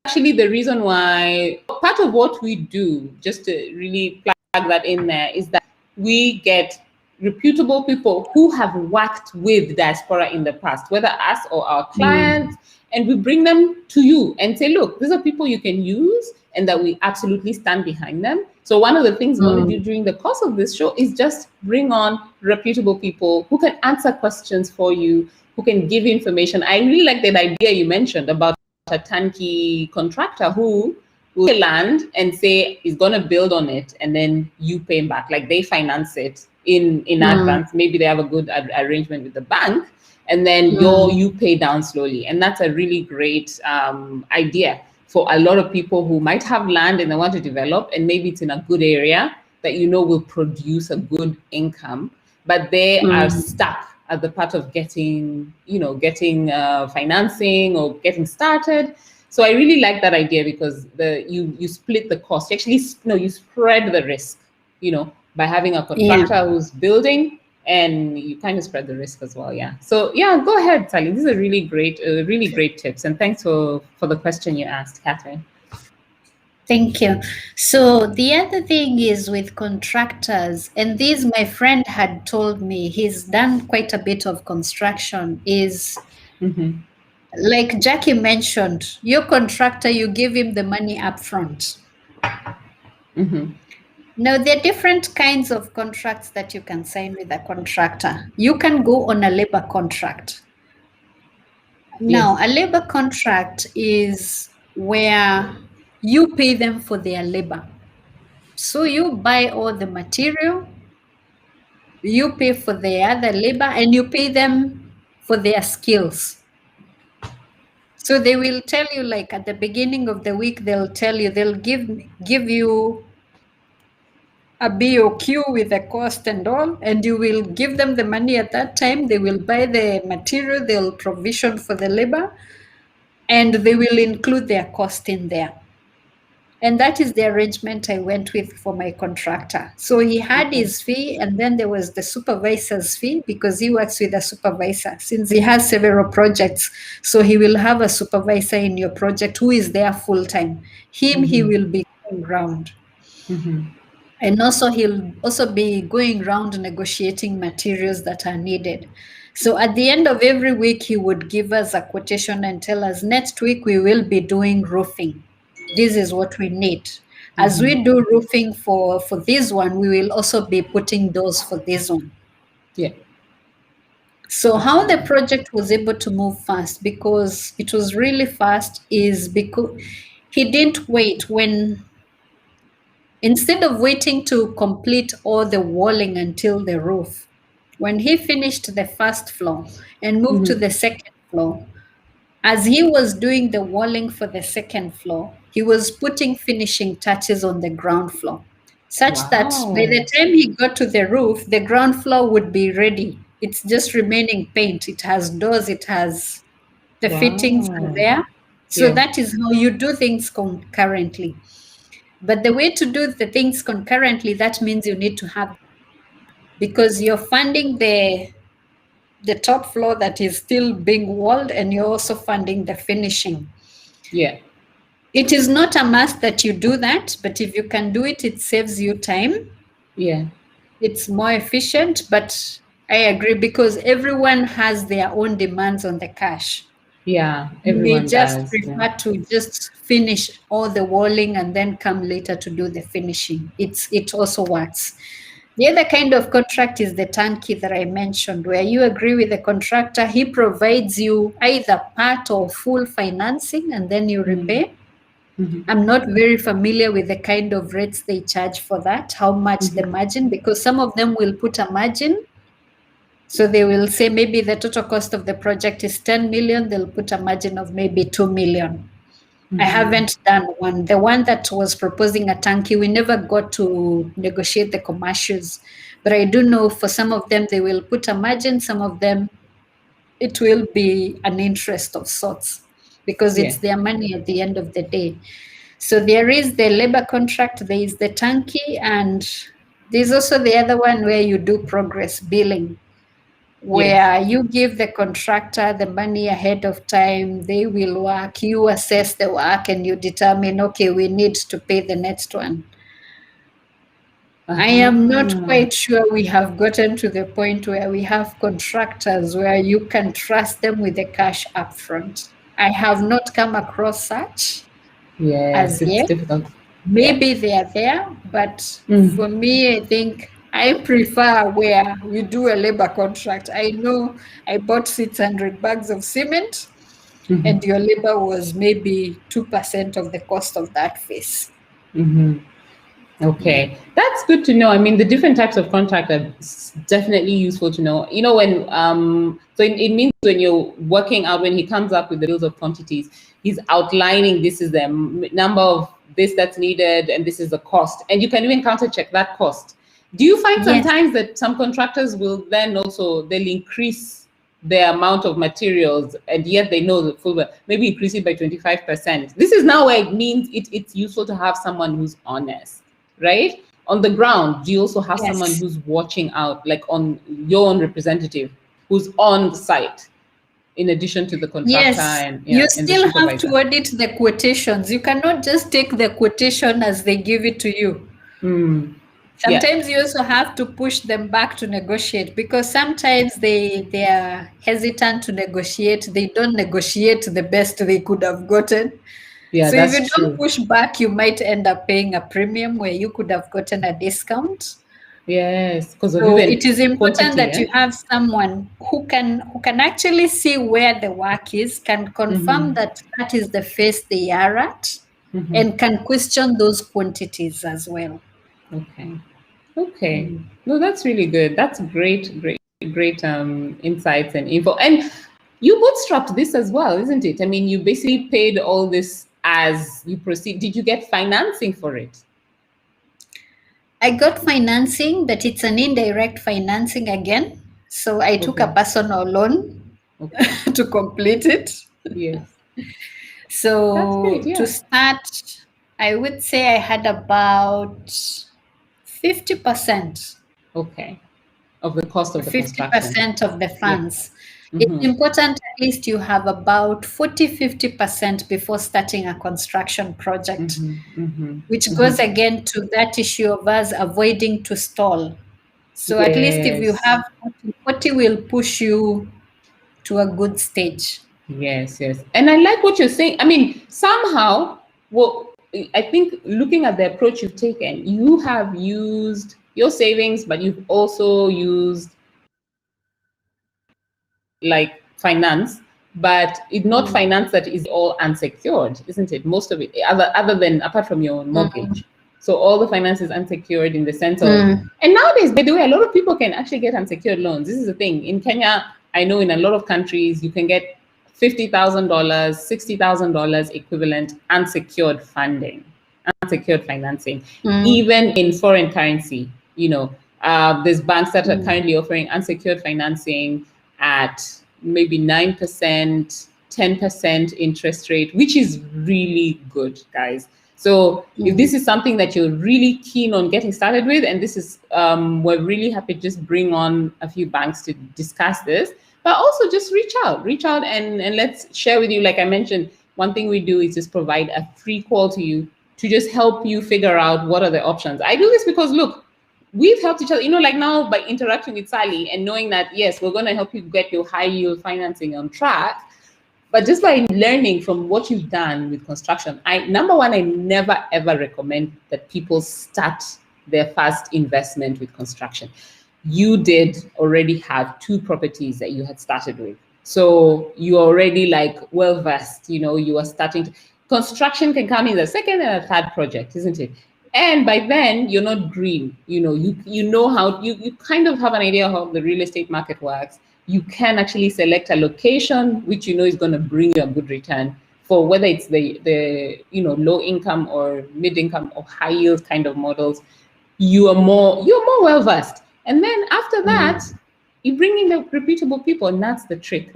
actually the reason why part of what we do, just to really plug that in there, is that we get reputable people who have worked with Diaspora in the past, whether us or our clients, and we bring them to you and say, look, these are people you can use, and that we absolutely stand behind them. So one of the things we want to do during the course of this show is just bring on reputable people who can answer questions for you, who can give you information. I really like that idea you mentioned about a turnkey contractor who will land and say he's going to build on it, and then you pay him back, like they finance it in advance. Maybe they have a good arrangement with the bank, and then you pay down slowly. And that's a really great idea for a lot of people who might have land and they want to develop, and maybe it's in a good area that will produce a good income, but they are stuck at the part of getting financing or getting started. So I really like that idea because you split the cost. You actually, no, you spread the risk, by having a Yeah. contractor who's building, and you kind of spread the risk as well. Yeah. So yeah, go ahead, Sally. These are really great tips, and thanks for the question you asked, Catherine. Thank you. So the other thing is with contractors, and this my friend had told me, he's done quite a bit of construction, is Mm-hmm. like Jackie mentioned, your contractor, you give him the money up front. Mm-hmm. Now, there are different kinds of contracts that you can sign with a contractor. You can go on a labor contract. Yes. Now, a labor contract is where you pay them for their labor. So you buy all the material, you pay for their other labor, and you pay them for their skills. So they will tell you, like at the beginning of the week, they'll give you a BOQ with the cost and all, and you will give them the money at that time. They will buy the material, they'll provision for the labor, and they will include their cost in there. And that is the arrangement I went with for my contractor. So he had Okay. his fee, and then there was the supervisor's fee because he works with a supervisor since he has several projects. So he will have a supervisor in your project who is there full time. He Mm-hmm. will be going round. Mm-hmm. And also, he'll also be going around negotiating materials that are needed. So at the end of every week, he would give us a quotation and tell us, next week we will be doing roofing. This is what we need. As Mm-hmm. we do roofing for this one, we will also be putting those for this one. Yeah. So how the project was able to move fast, because it was really fast, is because he didn't wait when, instead of waiting to complete all the walling until the roof, When he finished the first floor and moved to the second floor, as he was doing the walling for the second floor, he was putting finishing touches on the ground floor, such that by Wow. the time he got to the roof, the ground floor would be ready. It's just remaining paint. It has doors, it has the fittings are Wow. there. So Yeah. that is how you do things concurrently. But the way to do the things concurrently, that means you need to have, because you're funding the top floor that is still being walled, and you're also funding the finishing. Yeah. It is not a must that you do that, but if you can do it, it saves you time. Yeah. It's more efficient, but I agree because everyone has their own demands on the cash. Yeah. You may Everyone just does. Yeah. prefer to just finish all the walling and then come later to do the finishing. It also works. The other kind of contract is the turnkey that I mentioned, where you agree with the contractor, he provides you either part or full financing and then you repay. I'm not very familiar with the kind of rates they charge for that, how much the margin, because some of them will put a margin. So they will say maybe the total cost of the project is 10 million, they'll put a margin of maybe 2 million. I haven't done one. The one that was proposing a turnkey, we never got to negotiate the commercials. But I do know for some of them, they will put a margin, some of them, it will be an interest of sorts because Yeah. it's their money at the end of the day. So there is the labor contract, there is the turnkey, and there's also the other one where you do progress billing, Yes. where you give the contractor the money ahead of time, they will work, you assess the work, and you determine, okay, we need to pay the next one. I am not quite sure we have gotten to the point where we have contractors where you can trust them with the cash upfront. I have not come across such as Yes. It's yet. difficult. Yeah. Maybe they are there, but for me, I think I prefer where we do a labor contract. I know I bought 600 bags of cement and your labor was maybe 2% of the cost of that phase. Okay, that's good to know. I mean, the different types of contract are definitely useful to know. You know, when so it means when you're working out, when he comes up with the bills of quantities, he's outlining this is the number of this that's needed, and this is the cost, and you can even counter check that cost. Do you find Yes. sometimes that some contractors will then also they'll increase the amount of materials, and yet they know the full, maybe increase it by 25%? This is now where it means it's useful to have someone who's honest, right? On the ground, do you also have someone Yes. who's watching out, like on your own representative, who's on site, in addition to the contractor Yes, and you and the still have to supervisor? audit the quotations. You cannot just take the quotation as they give it to you. Yeah. Sometimes you also have to push them back to negotiate because sometimes they are hesitant to negotiate. They don't negotiate the best they could have gotten. Yeah, So if you that's don't true. push back, you might end up paying a premium where you could have gotten a discount. Yes, because of So it even is important quantity. that you have someone who can actually see where the work is, can confirm that that is the phase they are at, and can question those quantities as well. Okay. Okay. Mm. No, that's really good. That's great insights and info. And you bootstrapped this as well, isn't it? I mean, you basically paid all this as you proceed. Did you get financing for it? I got financing, but it's an indirect financing again. So I took a Okay. personal loan Okay. to complete it. Yes. That's great. So to Yeah. start, I would say I had about 50%. Okay. Of the cost of the construction. 50% of the Yeah. funds. It's important at least you have about 40-50% before starting a construction project, which goes again to that issue of us avoiding to stall. So at least if you Yes. have 40 will push you to a good stage. Yes, yes. And I like what you're saying. I mean, somehow, well, I think looking at the approach you've taken, you have used your savings, but you've also used like finance, but it's not Mm. finance that is all unsecured, isn't it? Most of it, other than apart from your Mm. mortgage. So all the finance is unsecured in the sense of, and nowadays, by the way, a lot of people can actually get unsecured loans. This is the thing. In Kenya, I know in a lot of countries, you can get $50,000, $60,000 equivalent unsecured funding, unsecured financing, even in foreign currency. There's banks that are currently offering unsecured financing at maybe 9%, 10% interest rate, which is really good, guys. So if this is something that you're really keen on getting started with, and this is, we're really happy to just bring on a few banks to discuss this, but also just reach out and let's share with you. Like I mentioned, one thing we do is just provide a free call to you to just help you figure out what are the options. I do this because, look, we've helped each other, like now by interacting with Sally and knowing that, yes, we're going to help you get your high yield financing on track. But just by learning from what you've done with construction, number one, I never ever recommend that people start their first investment with construction. You did already have 2 properties that you had started with. So you're already like well versed, you are starting to, construction can come in the second and a third project, isn't it? And by then you're not green, you know how you kind of have an idea of how the real estate market works. You can actually select a location which is going to bring you a good return for whether it's the low income or mid income or high yield kind of models. You're more well versed, and then after that, you bring in the reputable people, and that's the trick.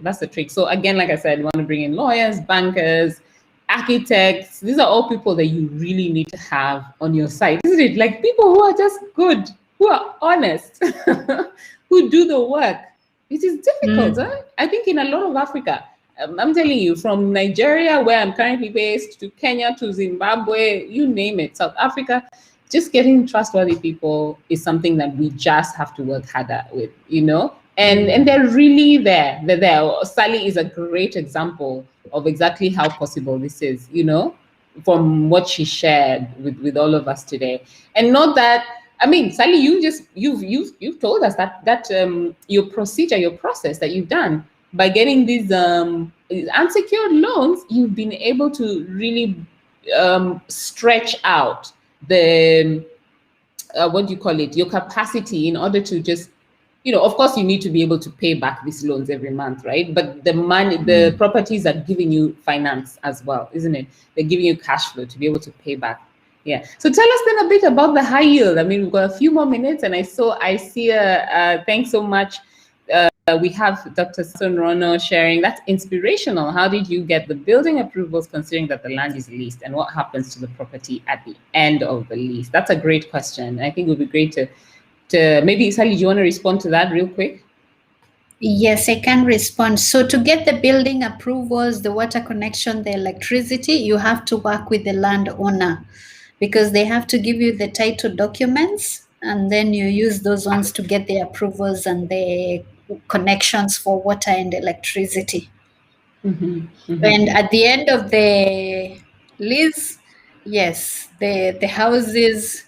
So again, like I said, you want to bring in lawyers, bankers, architects. These are all people that you really need to have on your side, isn't it? Like people who are just good, who are honest, who do the work. It is difficult. I think in a lot of Africa, I'm telling you, from Nigeria, where I'm currently based, to Kenya, to Zimbabwe, you name it, South Africa, just getting trustworthy people is something that we just have to work harder with, and they're really there. They're there. Sally is a great example of exactly how possible this is, from what she shared with all of us today. And not that, I mean, Sally, you've told us that your procedure, your process that you've done by getting these unsecured loans, you've been able to really stretch out the what do you call it? Your capacity in order to just, of course, you need to be able to pay back these loans every month, right? But the money, the properties are giving you finance as well, isn't it? They're giving you cash flow to be able to pay back. Yeah. So tell us then a bit about the high yield. I mean, we've got a few more minutes, and I see thanks so much. We have Dr. Sonrono sharing. That's inspirational. How did you get the building approvals considering that the land is leased, and what happens to the property at the end of the lease? That's a great question. I think it would be great to maybe, Sally, do you want to respond to that real quick? Yes, I can respond. So to get the building approvals, the water connection, the electricity, you have to work with the landowner because they have to give you the title documents, and then you use those ones to get the approvals and the connections for water and electricity. And at the end of the lease, yes, the houses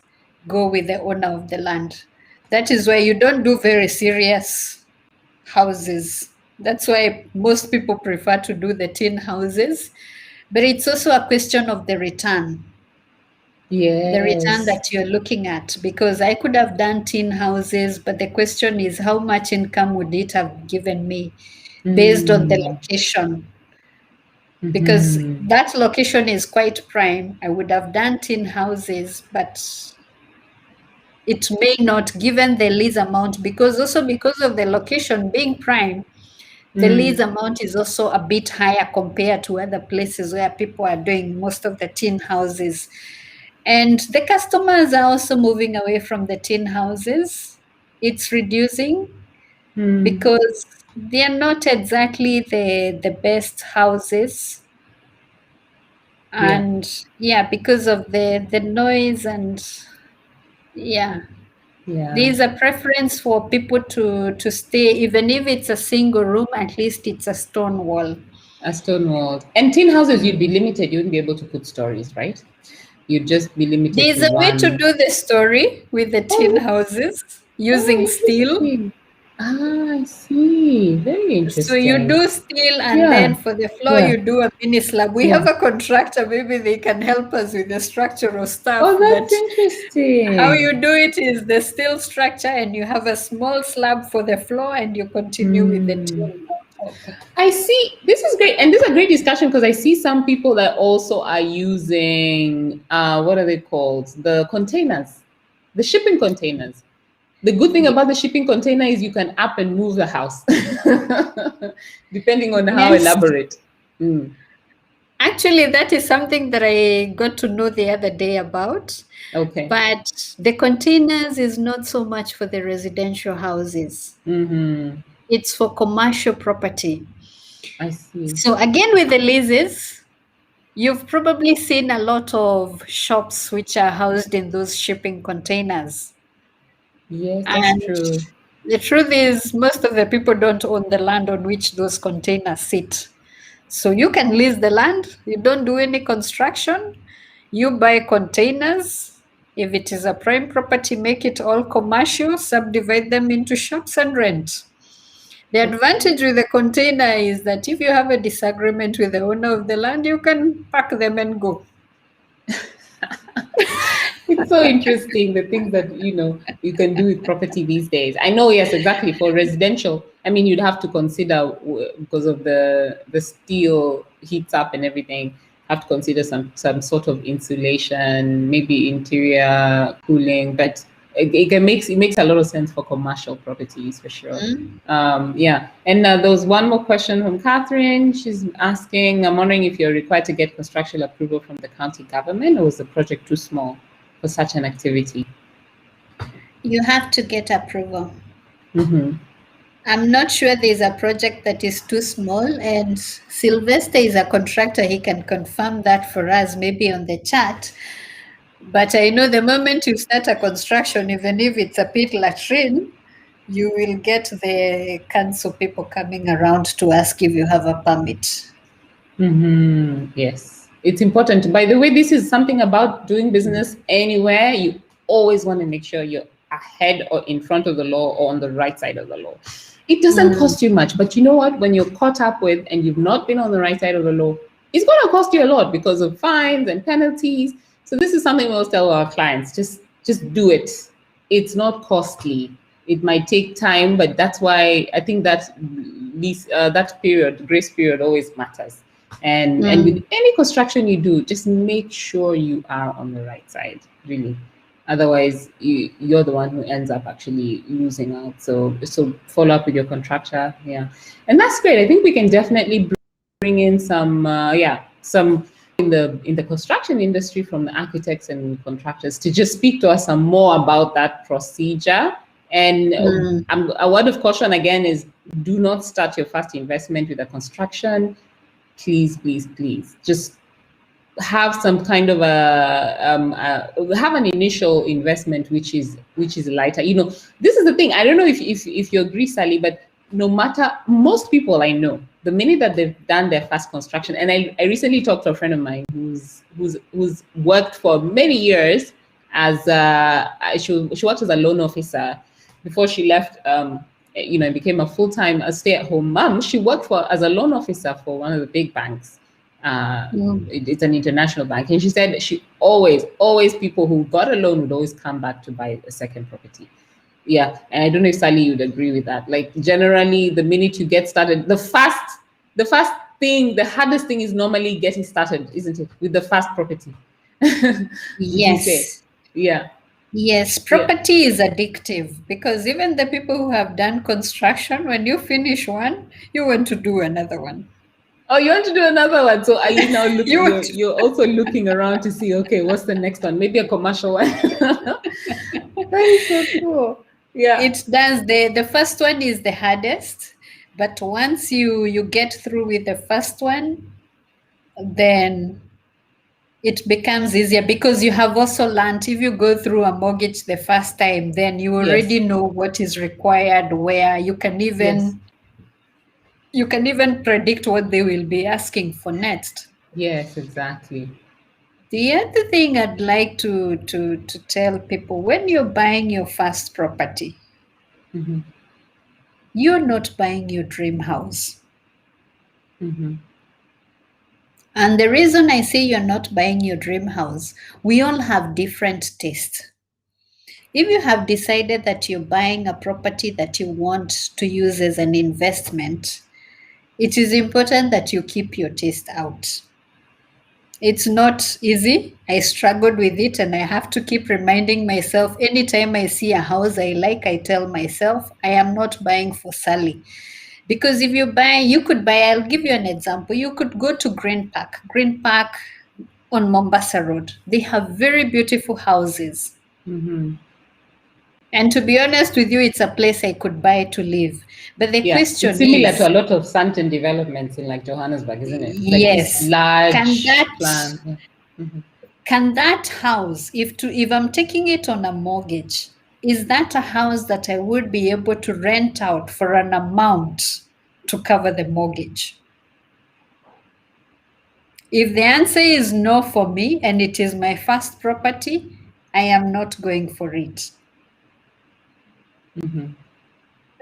go with the owner of the land. That is why you don't do very serious houses. That's why most people prefer to do the tin houses. But it's also a question of the return. Yes. The return that you're looking at, because I could have done tin houses, but the question is how much income would it have given me based on the location? Because that location is quite prime. I would have done tin houses, but it may not, given the lease amount, because of the location being prime, the lease amount is also a bit higher compared to other places where people are doing most of the tin houses. And the customers are also moving away from the tin houses. It's reducing because they're not exactly the best houses. And because of the noise and there's a preference for people to stay, even if it's a single room, at least it's a stone wall. A stone wall. And tin houses, you'd be limited. You wouldn't be able to put stories, right? You'd just be limited. There's a way to do the story with the tin houses using steel. Ah, I see. Very So you interesting. do steel, and then Yeah, for the floor yeah, you do a mini slab. We yeah. have a contractor, maybe they can help us with the structural stuff, Oh, but that's how you interesting. do it is the steel structure, and you have a small slab for the floor, and you continue with the Hmm. tin on top. I see. This is great, and this is a great discussion because I see some people that also are using what are they called? The containers, the shipping containers. The good thing Ye- about the shipping container is you can up and move the house, depending on how Yes, elaborate. Mm, actually, that is something that I got to know the other day about. okay. But the containers is not so much for the residential houses. Mm-hmm. It's for commercial property. I see. So again, with the leases, you've probably seen a lot of shops which are housed in those shipping containers. Yes, that's And true. the truth is, most of the people don't own the land on which those containers sit. So you can lease the land, you don't do any construction, you buy containers. If it is a prime property, make it all commercial, subdivide them into shops and rent. The Okay. advantage with the container is that if you have a disagreement with the owner of the land, you can pack them and go. It's so interesting the things that you can do with property these days. I know, yes, exactly. For residential, I mean, you'd have to consider because of the steel heats up and everything. Have to consider some sort of insulation, maybe interior cooling, but it makes a lot of sense for commercial properties for sure. Mm. Yeah, and there was one more question from Catherine. She's asking, I'm wondering if you're required to get construction approval from the county government, or is the project too small for such an activity? You have to get approval. Mm-hmm. I'm not sure there's a project that is too small, and Sylvester is a contractor. He can confirm that for us, maybe on the chat. But I know the moment you start a construction, even if it's a pit latrine, you will get the council people coming around to ask if you have a permit. Mm-hmm. Yes, it's important. By the way, this is something about doing business anywhere. You always want to make sure you're ahead or in front of the law or on the right side of the law. It doesn't Mm, cost you much, but you know what? When you're caught up with and you've not been on the right side of the law, it's going to cost you a lot because of fines and penalties. So this is something we always tell our clients: just do it. It's not costly. It might take time, but that's why I think that that period, grace period, always matters. And with mm. any construction you do, just make sure you are on the right side, really. Otherwise, you're the one who ends up actually losing out. So follow up with your contractor, yeah, and that's great. I think we can definitely bring in some in the construction industry from the architects and contractors to just speak to us some more about that procedure. And Mm. a word of caution again is, do not start your first investment with a construction. Please, please, please, just have some kind of have an initial investment which is lighter. This is the thing. I don't know if you agree, Sally, but no matter, most people I know, the minute that they've done their first construction, and I recently talked to a friend of mine who's worked for many years as she worked as a loan officer before she left, and became a stay-at-home mom. She worked for as a loan officer for one of the big banks. uh, Mm. it's an international bank, and she said she always people who got a loan would always come back to buy a second property. Yeah, and I don't know if Sally you'd agree with that. Like, generally, the minute you get started, the first thing, the hardest thing is normally getting started, isn't it, with the first property? Would you say? Yes. Yeah, Yes, yeah. property is addictive because even the people who have done construction, when you finish one, you want to do another one. Oh, you want to do another one? So are you now You looking? want You're also looking around to see, okay, what's the next one? Maybe a commercial one. That is so cool. Yeah. It does. The first one is the hardest, but once you get through with the first one, then it becomes easier because you have also learned. If you go through a mortgage the first time, then you already Yes. know what is required, where Yes. you can even predict what they will be asking for next. Yes. Exactly. The other thing I'd like to tell people, when you're buying your first property, Hmm. you're not buying your dream house. Mm-hmm. And the reason I say you're not buying your dream house, we all have different tastes. If you have decided that you're buying a property that you want to use as an investment, it is important that you keep your taste out. It's not easy. I struggled with it, and I have to keep reminding myself anytime I see a house I like, I tell myself, I am not buying for Sally. Because if you buy, you could buy, I'll give you an example. You could go to Green Park on Mombasa Road. They have very beautiful houses. Mm-hmm. And to be honest with you, it's a place I could buy to live. But the question it's similar is, to a lot of Santon developments in like Johannesburg, isn't it? Like this yes, can large that plan. Yeah. Mm-hmm. can that house, if I'm taking it on a mortgage, is that a house that I would be able to rent out for an amount to cover the mortgage? If the answer is no for me and it is my first property, I am not going for it. Mm-hmm.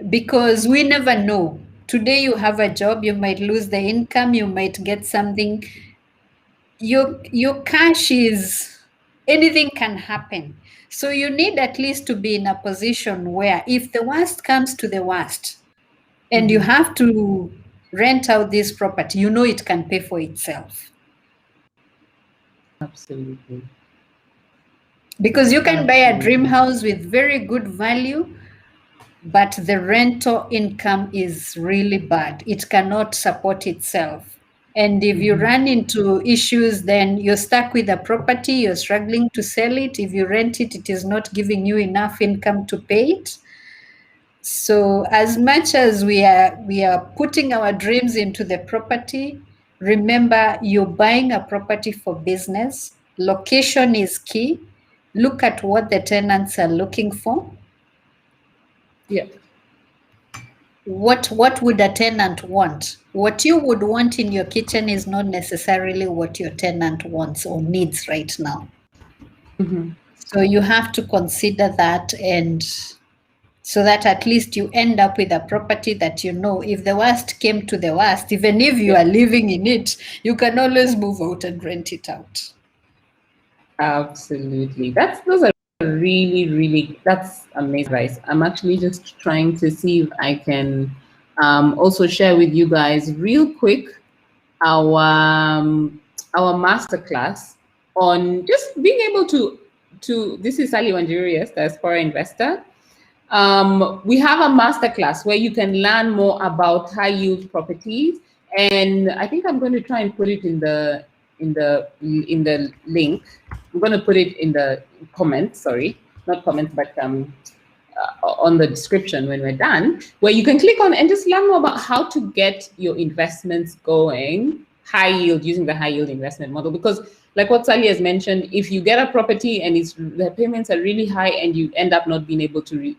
Because we never know. Today you have a job, you might lose the income, you might get something. Your cash is, anything can happen. So you need at least to be in a position where if the worst comes to the worst and you have to rent out this property, you know it can pay for itself. Absolutely. Because you can buy a dream house with very good value, but the rental income is really bad. It cannot support itself. And if you run into issues, then you're stuck with a property, you're struggling to sell it. If you rent it, it is not giving you enough income to pay it. So as much as we are putting our dreams into the property, remember you're buying a property for business. Location is key. Look at what the tenants are looking for. Yeah. What would a tenant want? What you would want in your kitchen is not necessarily what your tenant wants or needs right now. So you have to consider that, and so that at least you end up with a property that, you know, if the worst came to the worst, even if you are living in it, you can always move out and rent it out. Absolutely. Those are really, really, that's amazing advice. I'm actually just trying to see if I can also share with you guys real quick our masterclass on just being able to this is Sally Wanjiru, yes, Diaspora investor. We have a masterclass where you can learn more about high yield properties, and I think I'm going to try and put it in the link. I'm going to put it in the comments. Sorry, not comments, but on the description when we're done, where you can click on and just learn more about how to get your investments going high yield using the high yield investment model. Because like what Sally has mentioned, if you get a property and the payments are really high and you end up not being able to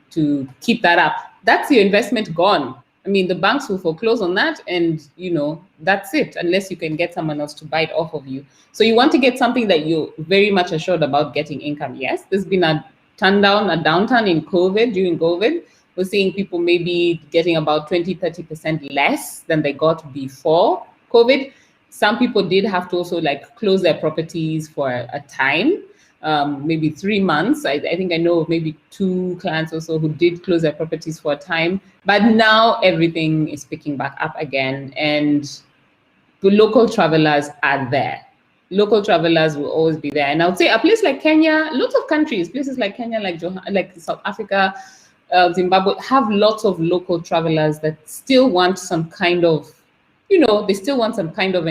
keep that up, that's your investment gone. I mean, the banks will foreclose on that, and you know that's it, unless you can get someone else to buy it off of you. So you want to get something that you're very much assured about getting income. Yes, there's been a downturn in COVID. During COVID, we're seeing people maybe getting about 20-30% less than they got before COVID. Some people did have to also like close their properties for a time, maybe 3 months. I think I know of maybe 2 clients also who did close their properties for a time, but now everything is picking back up again, and the local travelers are there. Local travelers will always be there. And I would say a place like Kenya, lots of countries, places like Kenya, like South Africa, Zimbabwe, have lots of local travelers that still want some kind of, they still want some kind of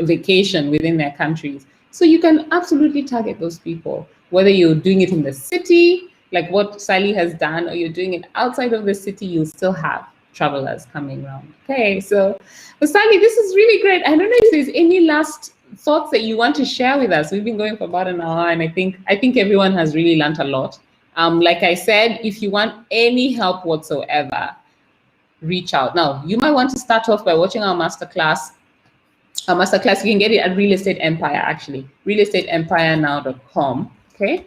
vacation within their countries. So you can absolutely target those people, whether you're doing it in the city, like what Sally has done, or you're doing it outside of the city, you'll still have travelers coming around. Okay, so Sally, this is really great. I don't know if there's any last thoughts that you want to share with us. We've been going for about an hour, and I think everyone has really learned a lot. Like I said, if you want any help whatsoever, reach out. Now, you might want to start off by watching our masterclass. Our masterclass, you can get it at Real Estate Empire, actually, realestateenpirenow.com. Okay,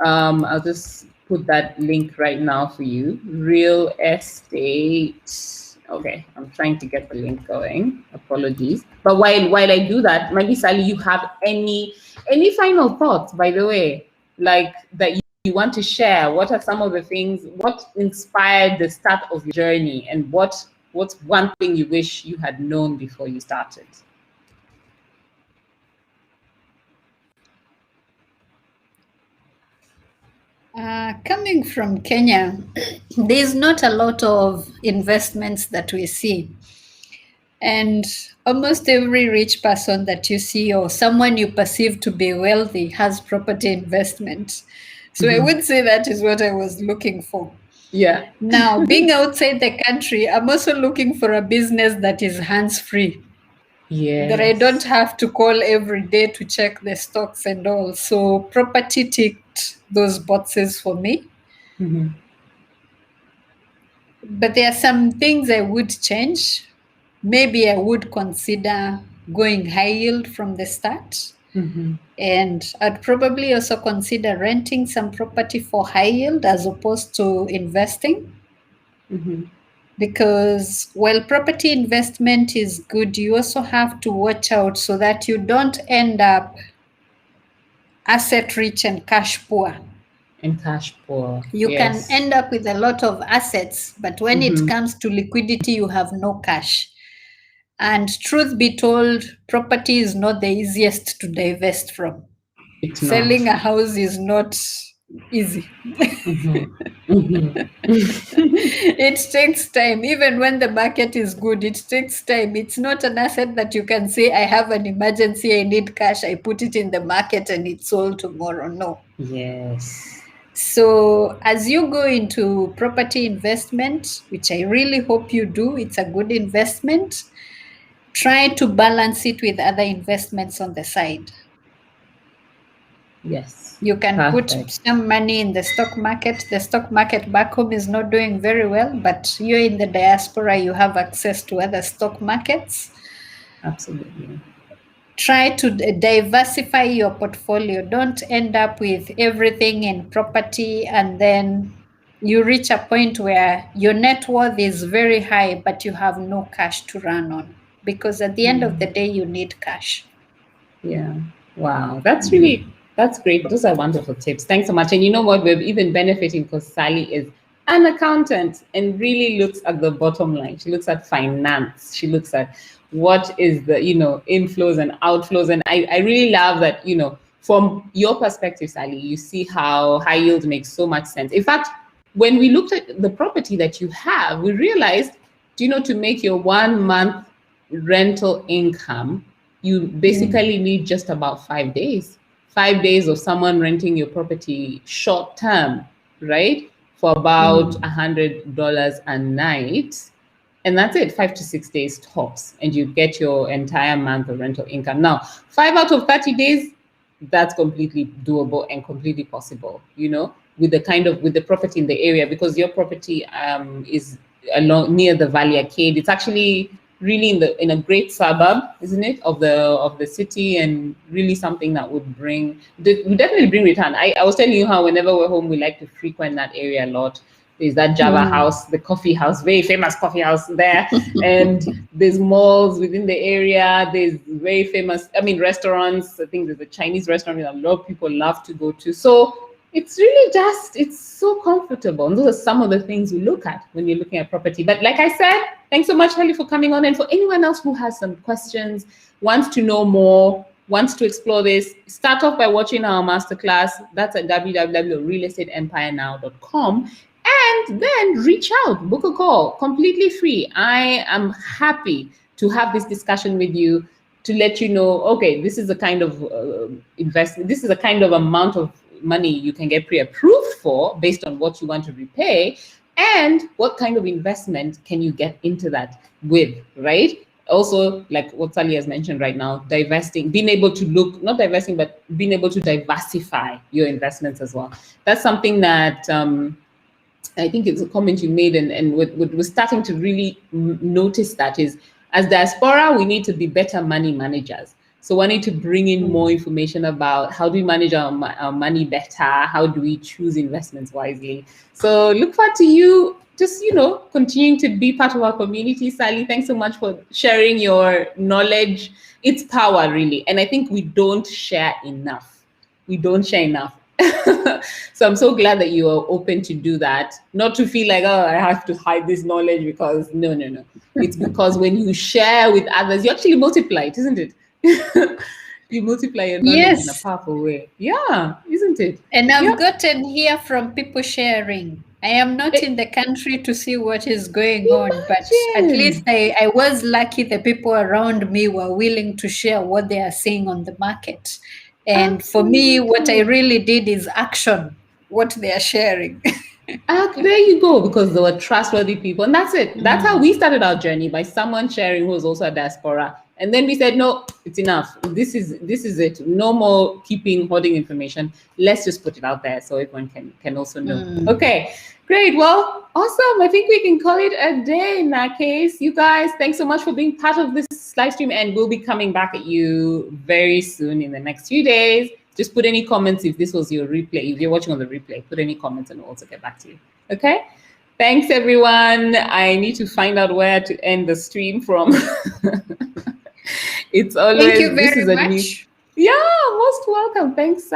I'll just put that link right now for you. Real estate. Okay, I'm trying to get the link going. Apologies. But while I do that, maybe Sally, you have any final thoughts, by the way, like that you want to share? What are some of the things? What inspired the start of your journey, and what's one thing you wish you had known before you started? Coming from Kenya, there's not a lot of investments that we see. And almost every rich person that you see or someone you perceive to be wealthy has property investment. So I would say that is what I was looking for. Yeah. Now, being outside the country, I'm also looking for a business that is hands-free. Yes. That I don't have to call every day to check the stocks and all. So property ticked those boxes for me. But there are some things I would change. Maybe I would consider going high yield from the start. And I'd probably also consider renting some property for high yield as opposed to investing. Because while property investment is good, you also have to watch out so that you don't end up asset rich and cash poor. And cash poor. You can end up with a lot of assets, but when it comes to liquidity, you have no cash. And truth be told, property is not the easiest to divest from. Selling a house is not easy. It takes time. Even when the market is good, it takes time. It's not an asset that you can say, I have an emergency, I need cash, I put it in the market and it's sold tomorrow. No. Yes. So as you go into property investment, which I really hope you do, it's a good investment, try to balance it with other investments on the side. Yes. You can put some money in the stock market. The stock market back home is not doing very well, but you're in the diaspora, you have access to other stock markets. Absolutely. Try to diversify your portfolio. Don't end up with everything in property and then you reach a point where your net worth is very high, but you have no cash to run on. Because at the end of the day, you need cash. Yeah. Wow. That's great. Those are wonderful tips. Thanks so much. And you know what? We're even benefiting because Sally is an accountant and really looks at the bottom line. She looks at finance. She looks at what is the, inflows and outflows. And I really love that, from your perspective, Sally, you see how high yield makes so much sense. In fact, when we looked at the property that you have, we realized, to make your 1 month rental income, you basically need just about 5 days. 5 days of someone renting your property short term, right? For about $100 a night. And that's it, 5 to 6 days tops. And you get your entire month of rental income. Now, 5 out of 30 days, that's completely doable and completely possible, with the property in the area, because your property is along near the Valley Arcade. It's actually really in a great suburb, isn't it, of the city, and really something that would definitely bring return. I was telling you how whenever we're home, we like to frequent that area a lot. There's that Java house, the coffee house, very famous coffee house there. And there's malls within the area. There's very famous, restaurants. I think there's a Chinese restaurant that a lot of people love to go to. So it's really it's so comfortable. And those are some of the things you look at when you're looking at property. But like I said, thanks so much, Helly, for coming on. And for anyone else who has some questions, wants to know more, wants to explore this, start off by watching our masterclass. That's at www.realestateenempirenow.com. And then reach out, book a call, completely free. I am happy to have this discussion with you to let you know, okay, this is the kind of investment, this is the kind of amount of money you can get pre-approved for based on what you want to repay, and what kind of investment can you get into that with, right? Also, like what Sally has mentioned right now, divesting, being able to not divesting, but being able to diversify your investments as well. That's something that I think it's a comment you made, and we're starting to really notice that is, as diaspora, we need to be better money managers. So wanting to bring in more information about how do we manage our money better? How do we choose investments wisely? So look forward to you just, continuing to be part of our community. Sally, thanks so much for sharing your knowledge. It's power, really. And I think we don't share enough. We don't share enough. So I'm so glad that you are open to do that. Not to feel like, oh, I have to hide this knowledge because no. It's because when you share with others, you actually multiply it, isn't it? You multiply your knowledge in a powerful way. Yeah, isn't it? And I've Yep. gotten here from people sharing. I am not in the country to see what is going on, but at least Imagine. I was lucky the people around me were willing to share what they are seeing on the market. And for me, what I Absolutely. really did is action what they are sharing. There you go, because there were trustworthy people. And that's it. That's how we started our journey, by someone sharing who was also a diaspora. And then we said, no, it's enough. This is it. No more keeping hoarding information. Let's just put it out there so everyone can also know. Okay, great. Well, awesome. I think we can call it a day in that case. You guys, thanks so much for being part of this live stream, and we'll be coming back at you very soon in the next few days. Just put any comments if this was your replay. If you're watching on the replay, put any comments and we'll also get back to you. Okay? Thanks, everyone. I need to find out where to end the stream from. It's always, Thank you this very is a much. new. Yeah, most welcome. Thanks,